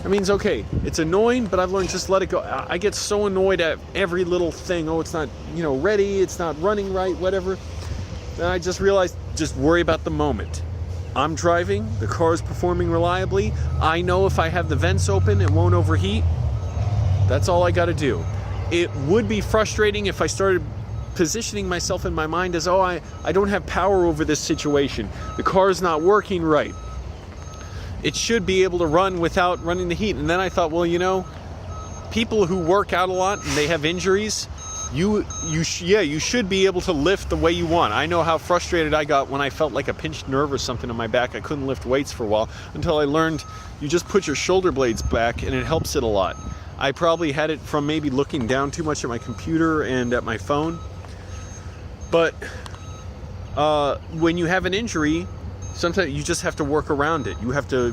I mean, it's okay. It's annoying, but I've learned just let it go. I get so annoyed at every little thing. Oh, it's not, ready. It's not running right, whatever. Then I just realized, just worry about the moment. I'm driving, the car is performing reliably. I know if I have the vents open, it won't overheat. That's all I got to do. It would be frustrating if I started positioning myself in my mind as, I don't have power over this situation. The car is not working right. It should be able to run without running the heat. And then I thought, well, people who work out a lot and they have injuries, you should be able to lift the way you want. I know how frustrated I got when I felt like a pinched nerve or something in my back. I couldn't lift weights for a while until I learned you just put your shoulder blades back and it helps it a lot. I probably had it from maybe looking down too much at my computer and at my phone. But when you have an injury, sometimes you just have to work around it. You have to,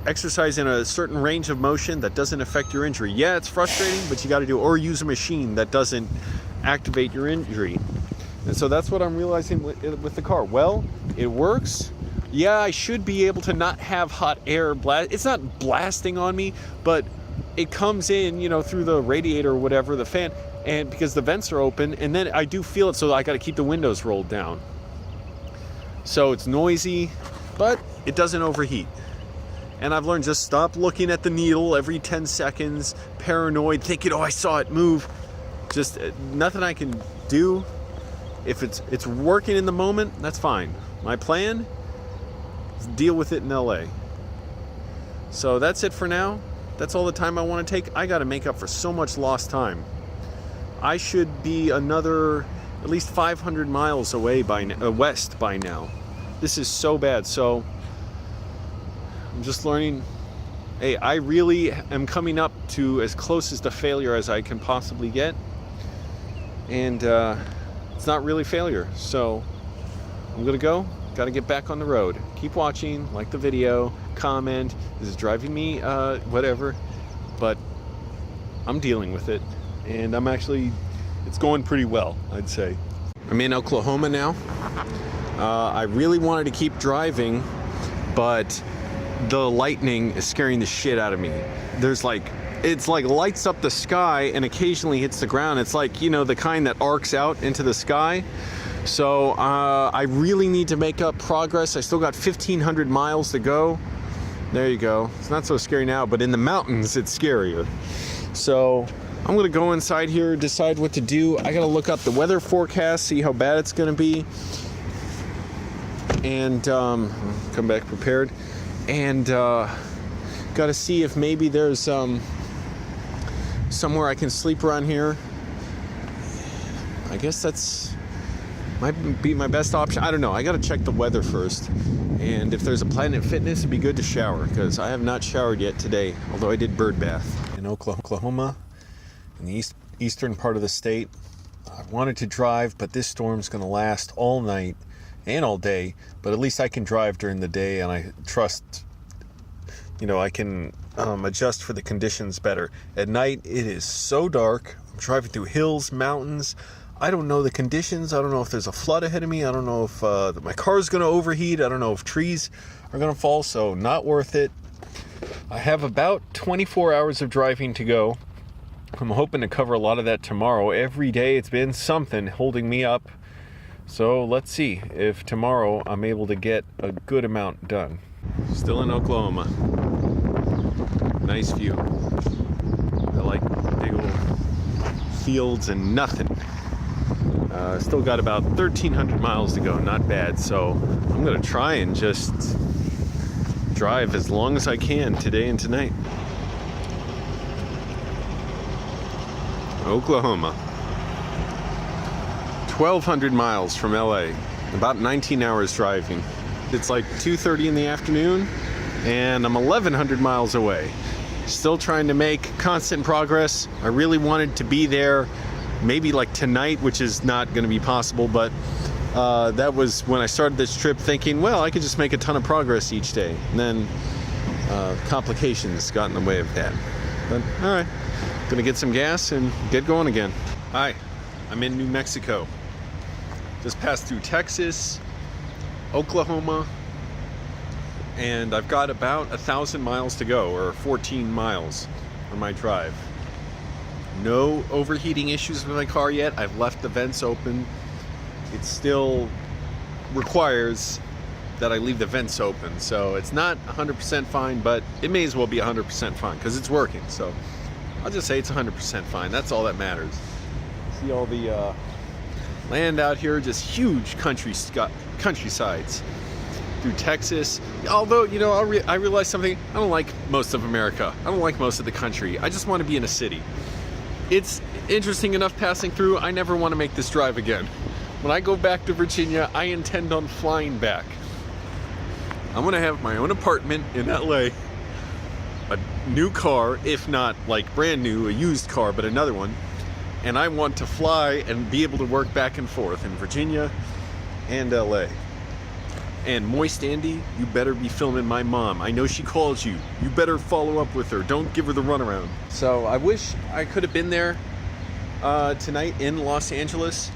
exercise in a certain range of motion that doesn't affect your injury. Yeah, it's frustrating, but you got to do, or use a machine that doesn't activate your injury. And so that's what I'm realizing with the car. Well, it works. Yeah, I should be able to not have hot air blast. It's not blasting on me, but it comes in, through the radiator or whatever, the fan, and because the vents are open, and then I do feel it, so I got to keep the windows rolled down. So it's noisy, but it doesn't overheat. And I've learned, just stop looking at the needle every 10 seconds, paranoid, thinking, I saw it move. Just nothing I can do. If it's working in the moment, that's fine. My plan, deal with it in LA. So that's it for now. That's all the time I want to take. I got to make up for so much lost time. I should be another at least 500 miles away west by now. This is so bad. So I'm just learning. Hey, I really am coming up to as close as to failure as I can possibly get. And it's not really failure. So I'm going to go. Got to get back on the road. Keep watching, like the video, comment. This is driving me whatever. But I'm dealing with it. And it's going pretty well, I'd say. I'm in Oklahoma now. I really wanted to keep driving, but the lightning is scaring the shit out of me. It's like lights up the sky and occasionally hits the ground. It's like, the kind that arcs out into the sky. So I really need to make up progress. I still got 1,500 miles to go. There you go. It's not so scary now, but in the mountains, it's scarier. So I'm gonna go inside here, decide what to do. I gotta look up the weather forecast, see how bad it's gonna be, and come back prepared. And gotta see if maybe there's somewhere I can sleep around here. I guess that's might be my best option. I don't know. I gotta check the weather first. And if there's a Planet Fitness, it'd be good to shower, because I have not showered yet today, although I did bird bath. In Oklahoma, in the eastern part of the state, I wanted to drive, but this storm's gonna last all night and all day, but at least I can drive during the day, and I trust, I can adjust for the conditions better. At night, it is so dark. I'm driving through hills, mountains. I don't know the conditions. I don't know if there's a flood ahead of me. I don't know if my car is going to overheat. I don't know if trees are going to fall, so not worth it. I have about 24 hours of driving to go. I'm hoping to cover a lot of that tomorrow. Every day it's been something holding me up. So let's see if tomorrow I'm able to get a good amount done. Still in Oklahoma. Nice view. I like big old fields and nothing. Still got about 1,300 miles to go. Not bad. So I'm going to try and just drive as long as I can today and tonight. Oklahoma. 1,200 miles from LA. About 19 hours driving. It's like 2:30 in the afternoon, and I'm 1,100 miles away. Still trying to make constant progress. I really wanted to be there maybe like tonight, which is not going to be possible, but that was when I started this trip thinking, well, I could just make a ton of progress each day. And then complications got in the way of that. But all right, gonna get some gas and get going again. Hi, I'm in New Mexico. Just passed through Texas, Oklahoma, and I've got about 1,000 miles to go, or 14 miles on my drive. No overheating issues with my car yet. I've left the vents open. It still requires that I leave the vents open, so it's not 100% fine, but it may as well be 100% fine because it's working. So I'll just say it's 100% fine. That's all that matters. See all the land out here, just huge countrysides through Texas. Although, I realize something. I don't like most of America. I don't like most of the country. I just want to be in a city. It's interesting enough passing through. I never want to make this drive again. When I go back to Virginia, I intend on flying back. I'm going to have my own apartment in LA, a new car, if not like brand new, a used car, but another one. And I want to fly and be able to work back and forth in Virginia and LA. And Moist Andy, you better be filming my mom. I know she calls you. You better follow up with her. Don't give her the runaround. So I wish I could have been there tonight in Los Angeles.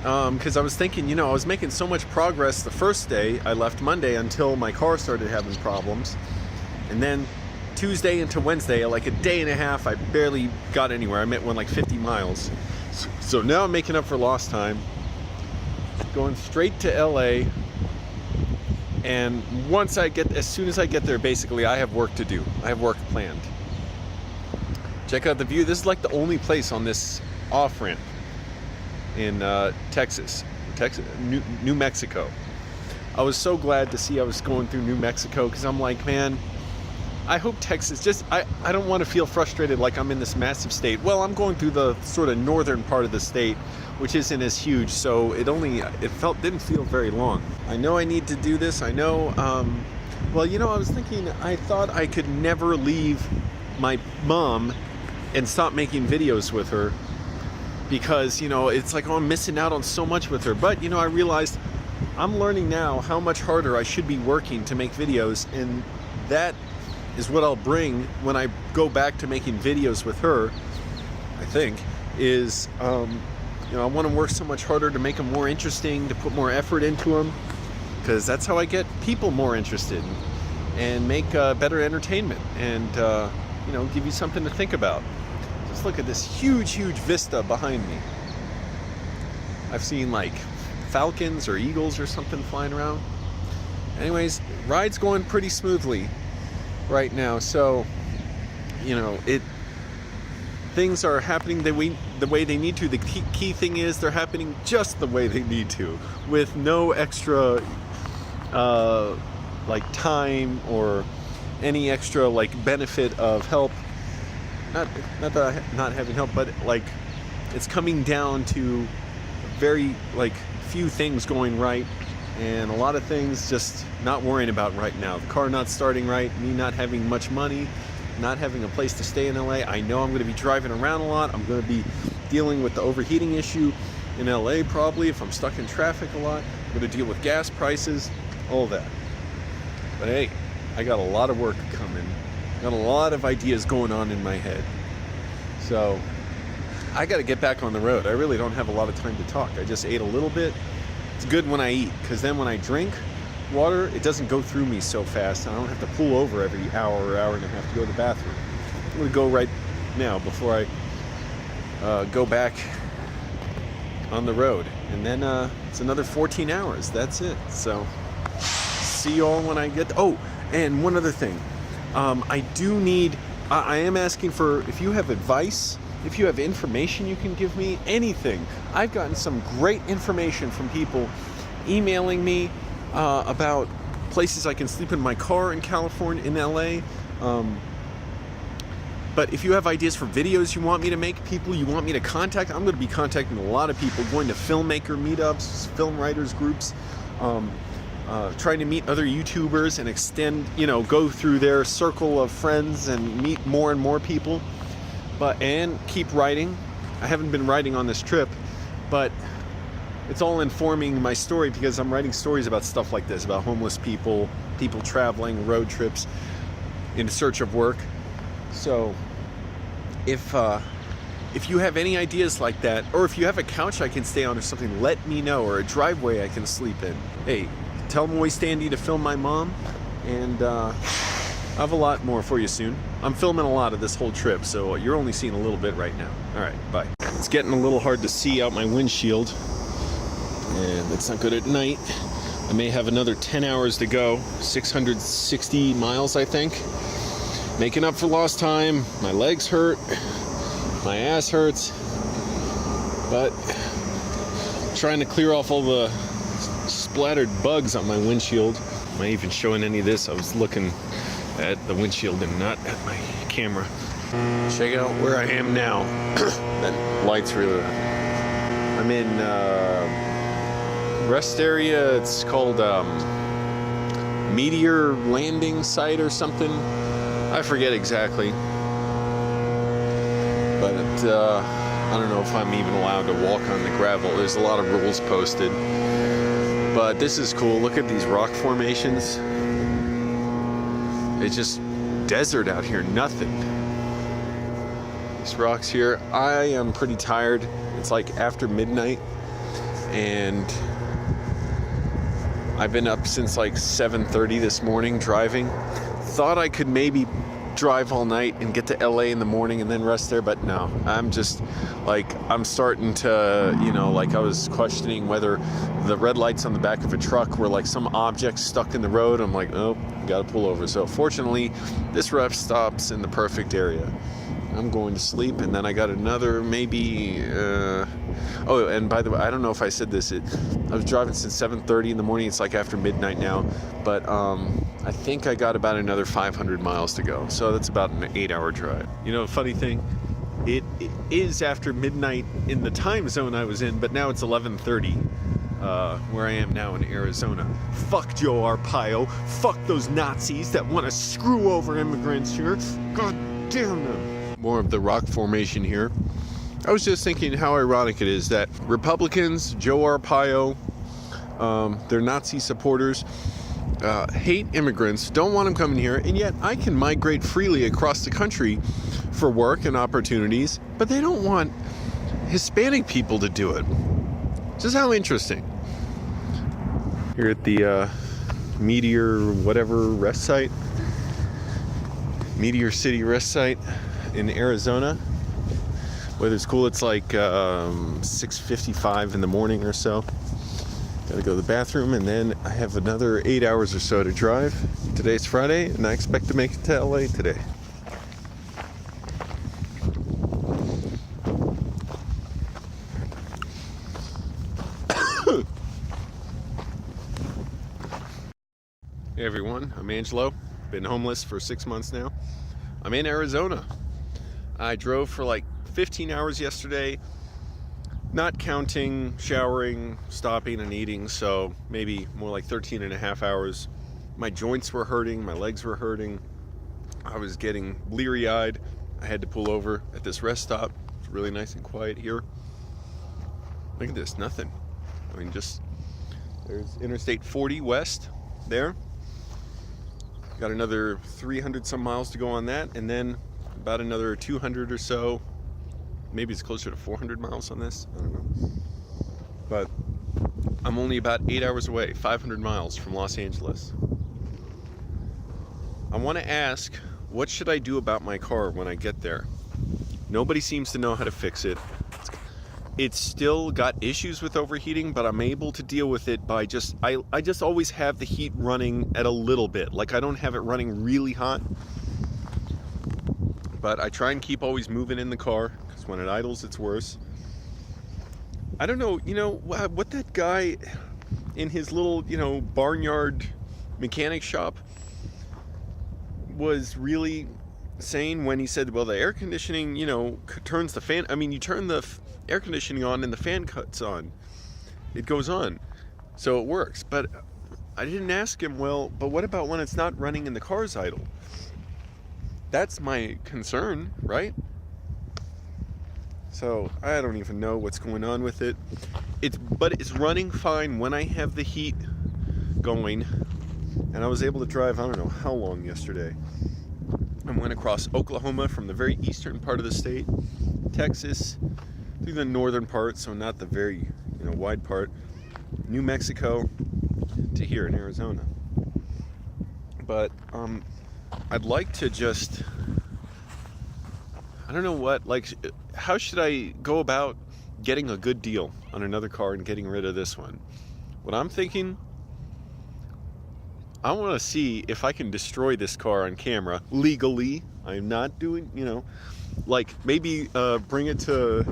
Because I was thinking, I was making so much progress the first day. I left Monday until my car started having problems. And then Tuesday into Wednesday, like a day and a half, I barely got anywhere. I went like 50 miles. So now I'm making up for lost time. Going straight to LA. And as soon as I get there, basically, I have work to do. I have work planned. Check out the view. This is like the only place on this off-ramp in New Mexico. I was so glad to see I was going through New Mexico, because I'm like, man, I hope Texas just, I don't want to feel frustrated like I'm in this massive state. Well, I'm going through the sort of northern part of the state, which isn't as huge, so didn't feel very long. I know I need to do this. I know, well, you know, I was thinking, I thought I could never leave my mom and stop making videos with her, because, you know, it's like, oh, I'm missing out on so much with her. But, you know, I realized I'm learning now how much harder I should be working to make videos, and that is what I'll bring when I go back to making videos with her, I think, is, you know, I want to work so much harder to make them more interesting, to put more effort into them, because that's how I get people more interested and make better entertainment, and, you know, give you something to think about. Just look at this huge, huge vista behind me. I've seen like falcons or eagles or something flying around. Anyways, ride's going pretty smoothly right now, so, you know, things are happening the way they need to. The key thing is they're happening just the way they need to, with no extra like time or any extra like benefit of help. Not that I'm not having help, but like it's coming down to very like few things going right, and a lot of things just not worrying about right now. The car not starting right, me not having much money, not having a place to stay in LA. I know I'm going to be driving around a lot. I'm going to be dealing with the overheating issue in LA probably if I'm stuck in traffic a lot. I'm going to deal with gas prices, all that. But hey, I got a lot of work coming. Got a lot of ideas going on in my head. So I got to get back on the road. I really don't have a lot of time to talk. I just ate a little bit. It's good when I eat, because then when I drink water, it doesn't go through me so fast. I don't have to pull over every hour or hour and a half to go to the bathroom. I'm going to go right now before I go back on the road. And then it's another 14 hours. That's it. So see you all when I get... Oh, and one other thing. I am asking for, if you have advice, if you have information you can give me, anything. I've gotten some great information from people emailing me about places I can sleep in my car in California, in LA. But if you have ideas for videos you want me to make, people you want me to contact, I'm going to be contacting a lot of people, going to filmmaker meetups, film writers groups, trying to meet other YouTubers and extend, you know, go through their circle of friends and meet more and more people. And keep writing. I haven't been writing on this trip, but it's all informing my story, because I'm writing stories about stuff like this, about homeless people, people traveling, road trips in search of work. So if you have any ideas like that, or if you have a couch I can stay on or something, let me know, or a driveway I can sleep in. Hey, tell Moy Standy to film my mom, and I have a lot more for you soon. I'm filming a lot of this whole trip, so you're only seeing a little bit right now. All right, bye. It's getting a little hard to see out my windshield, and it's not good at night. I may have another 10 hours to go, 660 miles, I think. Making up for lost time. My legs hurt, my ass hurts, but trying to clear off all the splattered bugs on my windshield. Am I even showing any of this? I was looking at the windshield and not at my camera. Check out where I am now. That light's really... I'm in rest area. It's called Meteor Landing Site or something. I forget exactly. But I don't know if I'm even allowed to walk on the gravel. There's a lot of rules posted. But this is cool. Look at these rock formations. It's just desert out here, nothing. These rocks here. I am pretty tired. It's like after midnight, and I've been up since like 7:30 this morning driving. Thought I could maybe drive all night and get to LA in the morning and then rest there, but no. I'm just like, I'm starting to, you know, like I was questioning whether the red lights on the back of a truck were like some object stuck in the road. I'm like, oh, gotta pull over. So fortunately, this rest stop's in the perfect area. I'm I'm going to sleep, and then I got another maybe. Oh, and by the way, I don't know if I said this. I was driving since 7:30 in the morning. It's like after midnight now, but I think I got about another 500 miles to go. So that's about an 8-hour drive. You know, funny thing, it is after midnight in the time zone I was in, but now it's 11:30. Where I am now in Arizona. Fuck Joe Arpaio. Fuck those Nazis that want to screw over immigrants here. God damn them. More of the rock formation here. I was just thinking how ironic it is that Republicans, Joe Arpaio, their Nazi supporters, hate immigrants, don't want them coming here, and yet I can migrate freely across the country for work and opportunities, but they don't want Hispanic people to do it. Just how interesting. Here at the Meteor whatever rest site, Meteor City rest site in Arizona. Weather's cool. It's like 6:55 in the morning or so. Gotta go to the bathroom, and then I have another 8 hours or so to drive. Today's Friday, and I expect to make it to LA today. Hey everyone, I'm Angelo. Been homeless for 6 months now. I'm in Arizona. I drove for like 15 hours yesterday, not counting showering, stopping, and eating, so maybe more like 13 and a half hours. My joints were hurting, my legs were hurting. I was getting bleary-eyed. I had to pull over at this rest stop. It's really nice and quiet here. Look at this, nothing. I mean, just, there's Interstate 40 west there. Got another 300 some miles to go on that, and then about another 200 or so. Maybe it's closer to 400 miles on this. I don't know. But I'm only about 8 hours away, 500 miles from Los Angeles. I want to ask, what should I do about my car when I get there? Nobody seems to know how to fix it. It's still got issues with overheating, but I'm able to deal with it by just, I just always have the heat running at a little bit. Like, I don't have it running really hot, but I try and keep always moving in the car, because when it idles, it's worse. I don't know, you know, what that guy in his little, you know, barnyard mechanic shop was really saying when he said, well, the air conditioning, you know, turns the fan. I mean, you turn the air conditioning on and the fan cuts on. It goes on. So it works. But I didn't ask him, well, but what about when it's not running and the car's idle? That's my concern, right? So I don't even know what's going on with it. But it's running fine when I have the heat going. And I was able to drive, I don't know how long yesterday. I went across Oklahoma from the very eastern part of the state, Texas, through the northern part, so not the very, you know, wide part, New Mexico, to here in Arizona. But I'd like to just, I don't know what, like, how should I go about getting a good deal on another car and getting rid of this one? What I'm thinking, I want to see if I can destroy this car on camera legally. I'm not doing, you know, like maybe bring it to,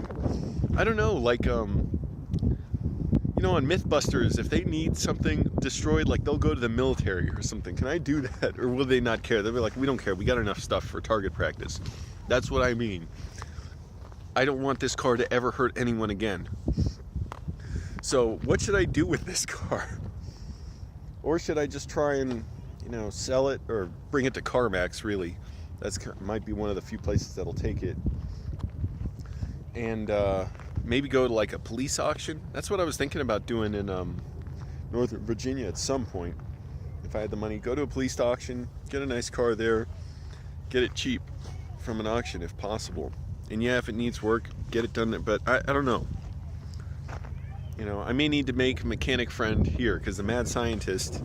I don't know, like, you know, on Mythbusters, if they need something destroyed, like they'll go to the military or something. Can I do that? Or will they not care? They'll be like, we don't care. We got enough stuff for target practice. That's what I mean. I don't want this car to ever hurt anyone again. So what should I do with this car? Or should I just try and, you know, sell it or bring it to CarMax, really? That's might be one of the few places that'll take it. And maybe go to like a police auction. That's what I was thinking about doing in Northern Virginia at some point. If I had the money, go to a police auction, get a nice car there, get it cheap from an auction if possible. And yeah, if it needs work, get it done there. But I don't know. You know, I may need to make a mechanic friend here, because the mad scientist,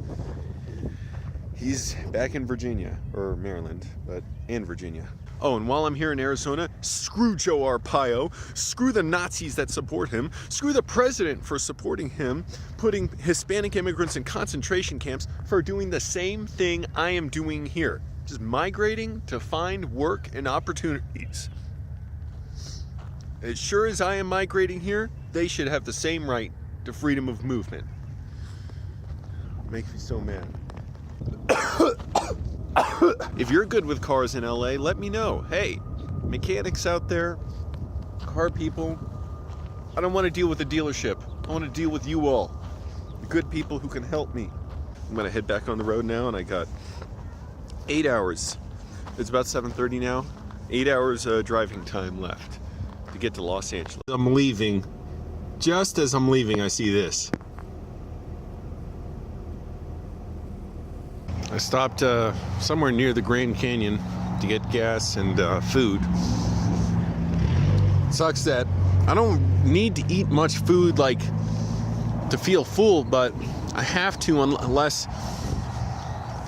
he's back in Virginia, or Maryland, but in Virginia. Oh, and while I'm here in Arizona, screw Joe Arpaio, screw the Nazis that support him, screw the president for supporting him, putting Hispanic immigrants in concentration camps for doing the same thing I am doing here. Just migrating to find work and opportunities. As sure as I am migrating here, they should have the same right to freedom of movement. Makes me so mad. If you're good with cars in LA, let me know. Hey, mechanics out there, car people, I don't want to deal with the dealership. I want to deal with you all, the good people who can help me. I'm gonna head back on the road now, and I got 8 hours. It's about 7:30 now. 8 hours driving time left to get to Los Angeles. I'm leaving. Just as I'm leaving, I see this. I stopped somewhere near the Grand Canyon to get gas and food. Sucks that I don't need to eat much food like to feel full, but I have to unless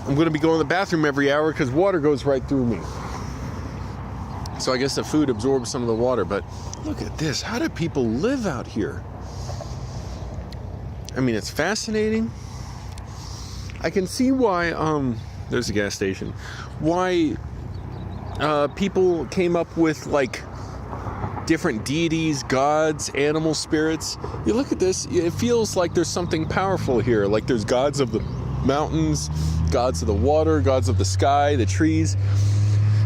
I'm going to be going to the bathroom every hour because water goes right through me. So I guess the food absorbs some of the water, but look at this. How do people live out here? I mean, it's fascinating. I can see why, there's a gas station, why people came up with like different deities, gods, animal spirits. You look at this, it feels like there's something powerful here. Like there's gods of the mountains, gods of the water, gods of the sky, the trees.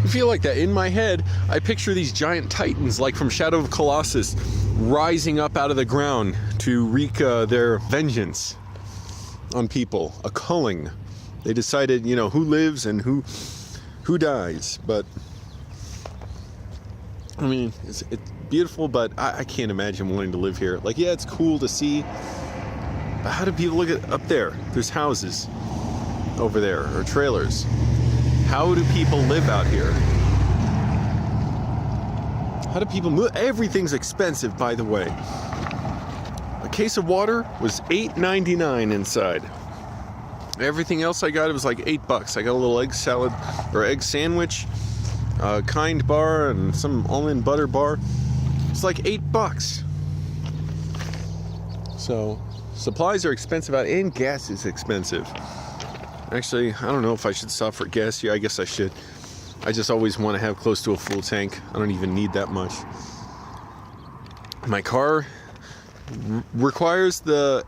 I feel like that. In my head, I picture these giant titans like from Shadow of Colossus rising up out of the ground to wreak their vengeance on people, a culling. They decided, you know, who lives and who dies. But I mean, it's beautiful, but I can't imagine wanting to live here. Like, yeah, it's cool to see, but how do people look at up there? There's houses over there or trailers. How do people live out here? How do people move? Everything's expensive, by the way. A case of water was $8.99 inside. Everything else I got, it was like $8. I got a little egg salad or egg sandwich, a Kind bar, and some almond butter bar. It's like $8. So supplies are expensive out, and gas is expensive. Actually, I don't know if I should stop for gas here. I guess I should. I just always want to have close to a full tank. I don't even need that much. My car requires the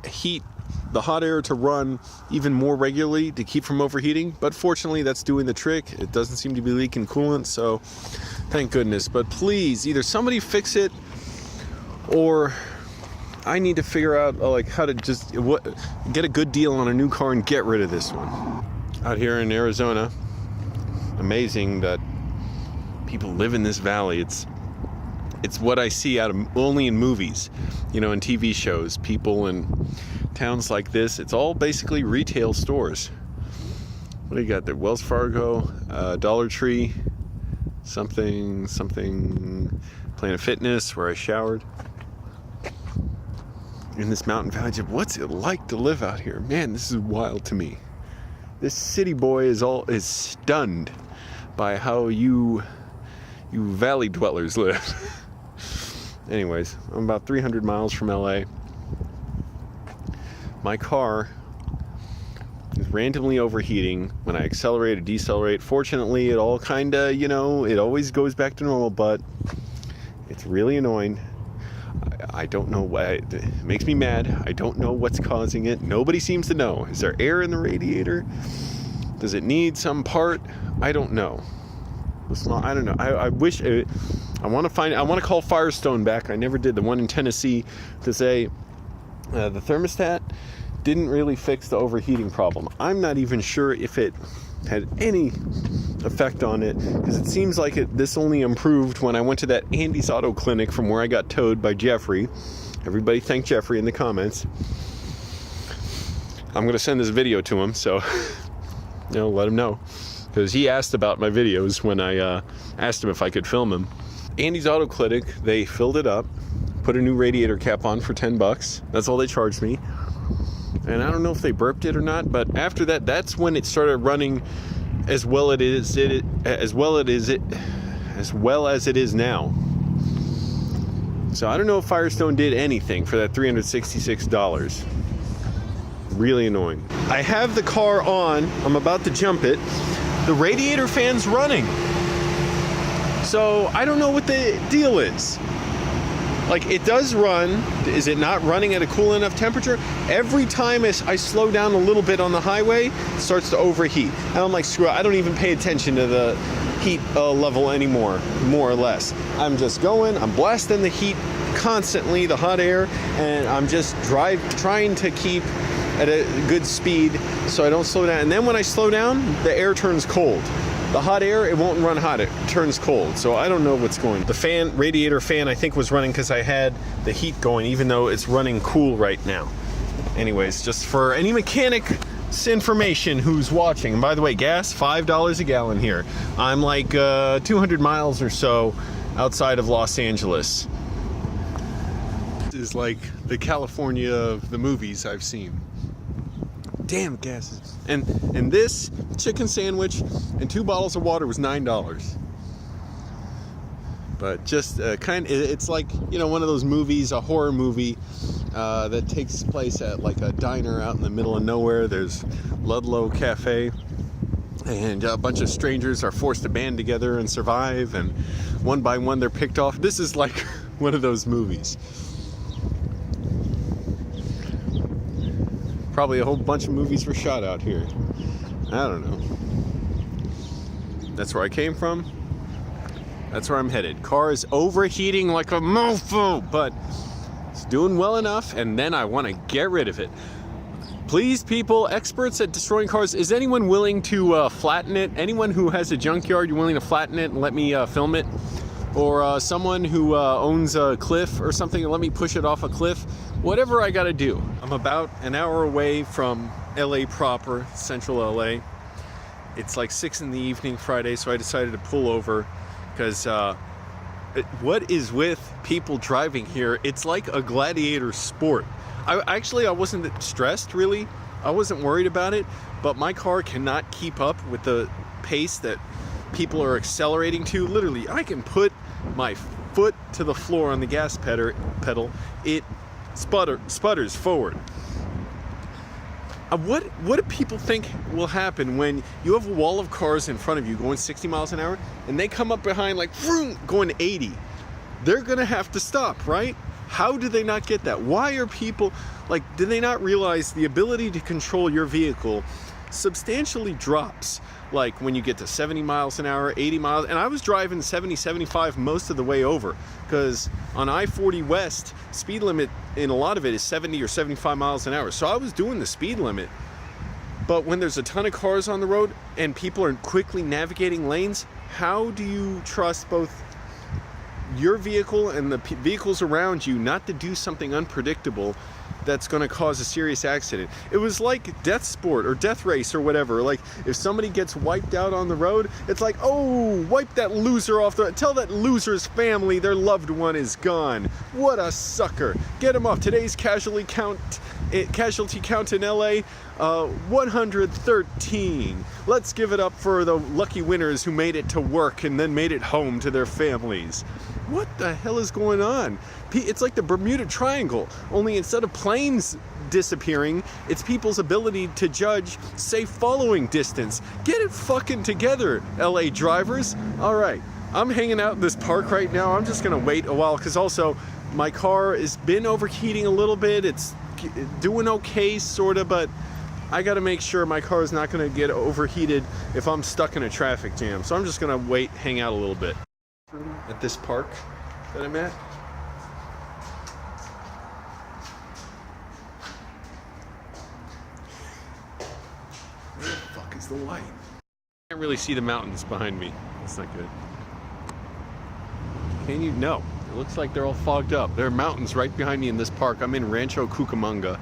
hot air to run even more regularly to keep from overheating, but fortunately that's doing the trick. It doesn't seem to be leaking coolant, so thank goodness. But please, either somebody fix it, or I need to figure out like how to just get a good deal on a new car and get rid of this one. Out here in Arizona, amazing that people live in this valley. It's what I see only in movies, you know, in TV shows. People in towns like this, it's all basically retail stores. What do you got there? Wells Fargo, Dollar Tree, something, Planet Fitness, where I showered. In this mountain valley, what's it like to live out here? Man, this is wild to me. This city boy is stunned by how you valley dwellers live. Anyways, I'm about 300 miles from LA. My car is randomly overheating when I accelerate or decelerate. Fortunately, it all kinda, you know, it always goes back to normal, but it's really annoying. I don't know why. It makes me mad. I don't know what's causing it. Nobody seems to know. Is there air in the radiator? Does it need some part? I don't know. I don't know. I wish. I want to call Firestone back. I never did. The one in Tennessee, to say the thermostat didn't really fix the overheating problem. I'm not even sure if it had any effect on it, because it seems like this only improved when I went to that Andy's Auto Clinic from where I got towed by Jeffrey. Everybody thank Jeffrey in the comments. I'm going to send this video to him, so you know, let him know, because he asked about my videos when I asked him if I could film him. Andy's Auto Clinic, they filled it up, put a new radiator cap on for $10. That's all they charged me. And I don't know if they burped it or not, but after that, that's when it started running as well as it is now. So I don't know if Firestone did anything for that $366. Really annoying. I have the car on. I'm about to jump it. The radiator fan's running. So I don't know what the deal is. like it does run. Is it not running at a cool enough temperature? Every time I slow down a little bit on the highway, it starts to overheat. And I'm like, screw it, I don't even pay attention to the heat level anymore, more or less. I'm just going, I'm blasting the heat constantly, the hot air, and I'm just trying to keep at a good speed so I don't slow down. And then when I slow down, the air turns cold. The hot air, it won't run hot, it turns cold. So I don't know what's going. The radiator fan, I think was running because I had the heat going, even though it's running cool right now. Anyways, just for any mechanic's information who's watching. And by the way, gas, $5 a gallon here. I'm like 200 miles or so outside of Los Angeles. This is like the California of the movies I've seen. Damn, gas. And this chicken sandwich and 2 bottles of water was $9. But just it's like, you know, one of those movies, a horror movie that takes place at like a diner out in the middle of nowhere. There's Ludlow Cafe, and a bunch of strangers are forced to band together and survive, and one by one they're picked off. This is like one of those movies. Probably a whole bunch of movies were shot out here. I don't know. That's where I came from. That's where I'm headed. Car is overheating like a mofo, but it's doing well enough, and then I want to get rid of it. Please, people, experts at destroying cars, is anyone willing to flatten it? Anyone who has a junkyard, you willing to flatten it and let me film it? Or someone who owns a cliff or something and let me push it off a cliff? Whatever I gotta do. I'm about an hour away from LA proper, central LA. It's like 6 in the evening Friday, so I decided to pull over because what is with people driving here? It's like a gladiator sport. I wasn't stressed really. I wasn't worried about it, but my car cannot keep up with the pace that people are accelerating to. Literally, I can put my foot to the floor on the gas pedal. It sputters forward. What do people think will happen when you have a wall of cars in front of you going 60 miles an hour and they come up behind like vroom, going 80? They're gonna have to stop, right? How do they not get that? Why are people like, do they not realize the ability to control your vehicle substantially drops? Like when you get to 70 miles an hour, 80 miles, and I was driving 70, 75 most of the way over, because on I-40 West, speed limit in a lot of it is 70 or 75 miles an hour. So I was doing the speed limit. But when there's a ton of cars on the road and people are quickly navigating lanes, how do you trust both your vehicle and the vehicles around you not to do something unpredictable that's going to cause a serious accident? It was like death sport or death race or whatever. Like if somebody gets wiped out on the road, it's like, oh, wipe that loser off tell that loser's family their loved one is gone. What a sucker. Get him off. Today's casualty count in LA, 113. Let's give it up for the lucky winners who made it to work and then made it home to their families. What the hell is going on? It's like the Bermuda Triangle, only instead of planes disappearing, it's people's ability to judge safe following distance. Get it fucking together, LA drivers. All right, I'm hanging out in this park right now. I'm just gonna wait a while because also my car has been overheating a little bit. It's doing okay, sort of, but I gotta make sure my car is not gonna get overheated if I'm stuck in a traffic jam. So I'm just gonna wait, hang out a little bit. At this park that I'm at. Where the fuck is the light? I can't really see the mountains behind me. That's not good. Can you? No. It looks like they're all fogged up. There are mountains right behind me in this park. I'm in Rancho Cucamonga.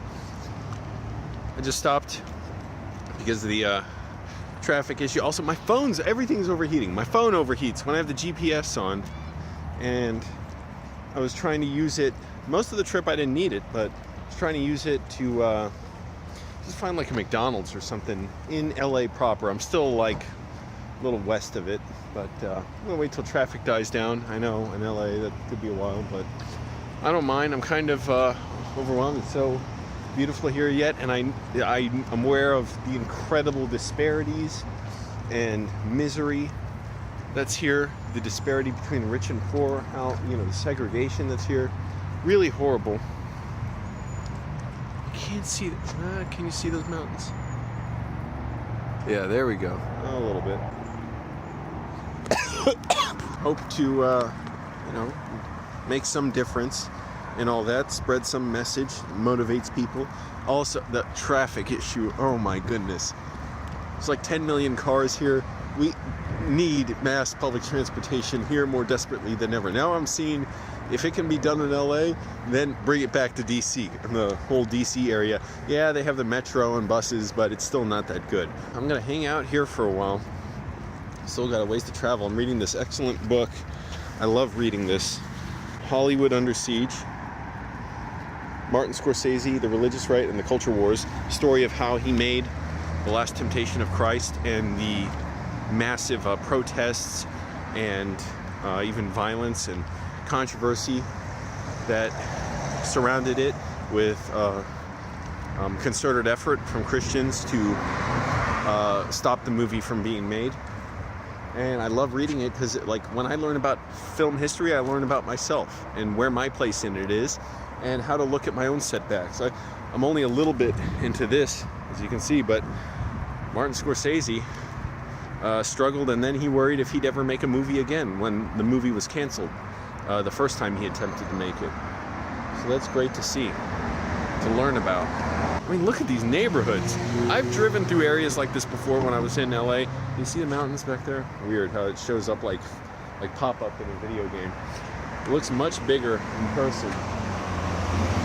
I just stopped because of the traffic issue. Also, my everything's overheating. My phone overheats when I have the GPS on, and I was trying to use it. Most of the trip I didn't need it, but I was trying to use it to just find like a McDonald's or something in LA proper. I'm still like a little west of it, but I'm gonna wait till traffic dies down. I know in LA that could be a while, but I don't mind. I'm kind of overwhelmed. It's so beautiful here yet, and I'm aware of the incredible disparities and misery that's here, the disparity between rich and poor, how, you know, the segregation that's here. Really horrible. Can't see. Can you see those mountains? Yeah, there we go. A little bit. Hope to, you know, make some difference in all that. Spread some message that motivates people. Also, the traffic issue. Oh my goodness. It's like 10 million cars here. We need mass public transportation here more desperately than ever. Now I'm seeing if it can be done in LA, then bring it back to DC, in the whole DC area. Yeah, they have the metro and buses, but it's still not that good. I'm gonna hang out here for a while. Still got a ways to travel. I'm reading this excellent book. I love reading this. Hollywood Under Siege. Martin Scorsese, The Religious Right and the Culture Wars. Story of how he made The Last Temptation of Christ and the massive protests and even violence and controversy that surrounded it, with concerted effort from Christians to stop the movie from being made. And I love reading it because, like, when I learn about film history, I learn about myself and where my place in it is and how to look at my own setbacks. I'm only a little bit into this, as you can see, but Martin Scorsese struggled, and then he worried if he'd ever make a movie again when the movie was canceled the first time he attempted to make it. So that's great to see, to learn about. I mean, look at these neighborhoods. I've driven through areas like this before when I was in LA. You see the mountains back there? Weird how it shows up like pop-up in a video game. It looks much bigger in person.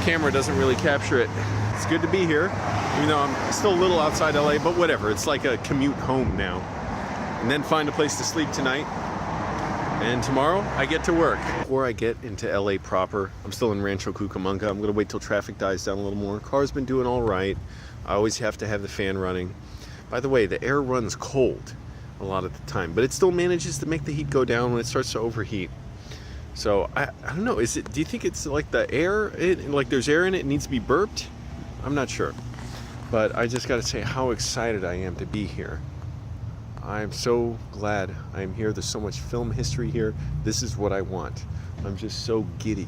Camera doesn't really capture it. It's good to be here, even though I'm still a little outside LA, but whatever. It's like a commute home now. And then find a place to sleep tonight. And tomorrow I get to work. Before I get into LA proper, I'm still in Rancho Cucamonga. I'm gonna wait till traffic dies down a little more. Car's been doing all right. I always have to have the fan running. By the way, the air runs cold a lot of the time, but it still manages to make the heat go down when it starts to overheat. So I don't know, do you think it's like the air, like there's air in it, it needs to be burped? I'm not sure. But I just gotta say how excited I am to be here. I'm so glad I'm here. There's so much film history here. This is what I want. I'm just so giddy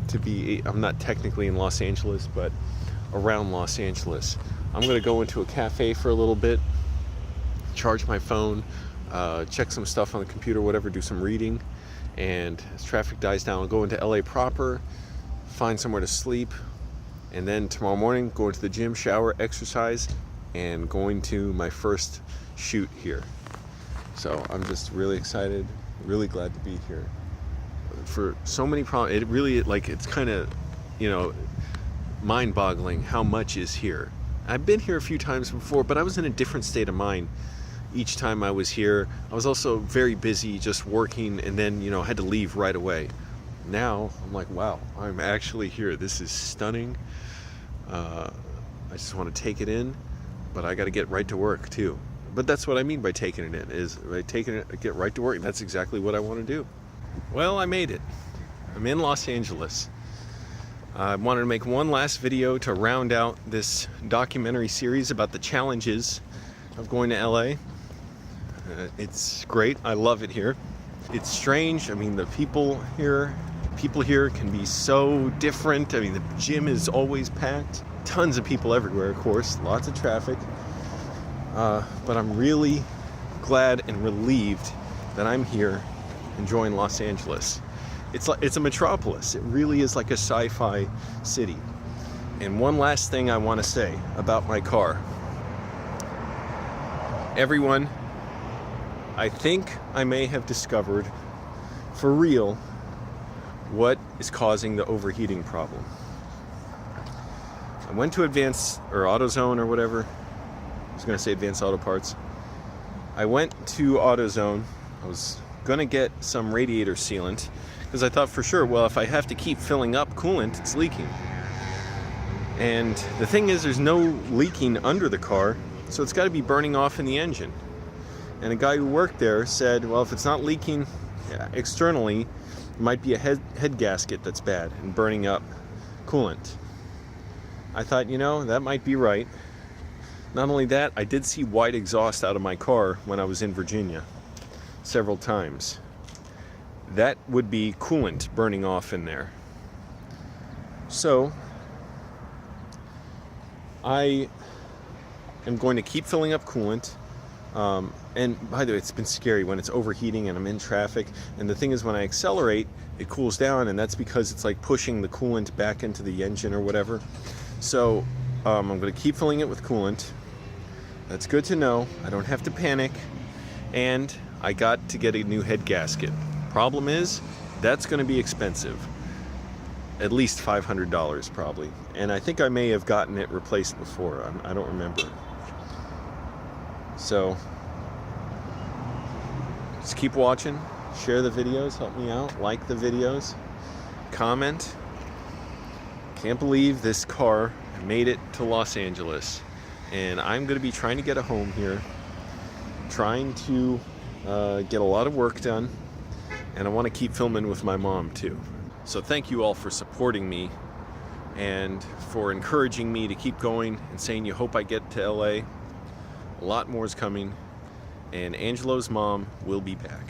to be, I'm not technically in Los Angeles, but around Los Angeles. I'm gonna go into a cafe for a little bit, charge my phone, check some stuff on the computer, whatever, do some reading. And as traffic dies down, I'll go into LA proper, find somewhere to sleep, and then tomorrow morning, go into the gym, shower, exercise, and going to my first shoot here. So I'm just really excited, really glad to be here. For so many problems, it really, like, it's kind of, you know, mind-boggling how much is here. I've been here a few times before, but I was in a different state of mind each time I was here. I was also very busy just working, and then, you know, had to leave right away. Now I'm like, wow, I'm actually here. This is stunning. I just want to take it in, but I got to get right to work too. But that's what I mean by taking it in, is by taking it, get right to work. That's exactly what I want to do. Well, I made it. I'm in Los Angeles. I wanted to make one last video to round out this documentary series about the challenges of going to LA. It's great. I love it here. It's strange. I mean, the people here can be so different. I mean, the gym is always packed. Tons of people everywhere, of course. Lots of traffic. But I'm really glad and relieved that I'm here enjoying Los Angeles. It's a metropolis. It really is like a sci-fi city. And one last thing I want to say about my car. Everyone, I think I may have discovered for real what is causing the overheating problem. I went to Advanced or AutoZone or whatever. I was going to say Advanced Auto Parts. I went to AutoZone. I was going to get some radiator sealant because I thought for sure, well, if I have to keep filling up coolant, it's leaking. And the thing is, there's no leaking under the car, so it's got to be burning off in the engine. And a guy who worked there said, well, if it's not leaking externally, it might be a head gasket that's bad and burning up coolant. I thought, you know, that might be right. Not only that, I did see white exhaust out of my car when I was in Virginia several times. That would be coolant burning off in there. So I am going to keep filling up coolant. And by the way, it's been scary when it's overheating and I'm in traffic. And the thing is, when I accelerate, it cools down, and that's because it's like pushing the coolant back into the engine or whatever. So I'm going to keep filling it with coolant. That's good to know. I don't have to panic. And I got to get a new head gasket. Problem is, that's going to be expensive. At least $500 probably. And I think I may have gotten it replaced before. I don't remember. So just keep watching, share the videos, help me out, like the videos, comment. Can't believe this car made it to Los Angeles, and I'm going to be trying to get a home here, trying to get a lot of work done, and I want to keep filming with my mom too. So thank you all for supporting me and for encouraging me to keep going and saying you hope I get to LA. A lot more is coming, and Angelo's mom will be back.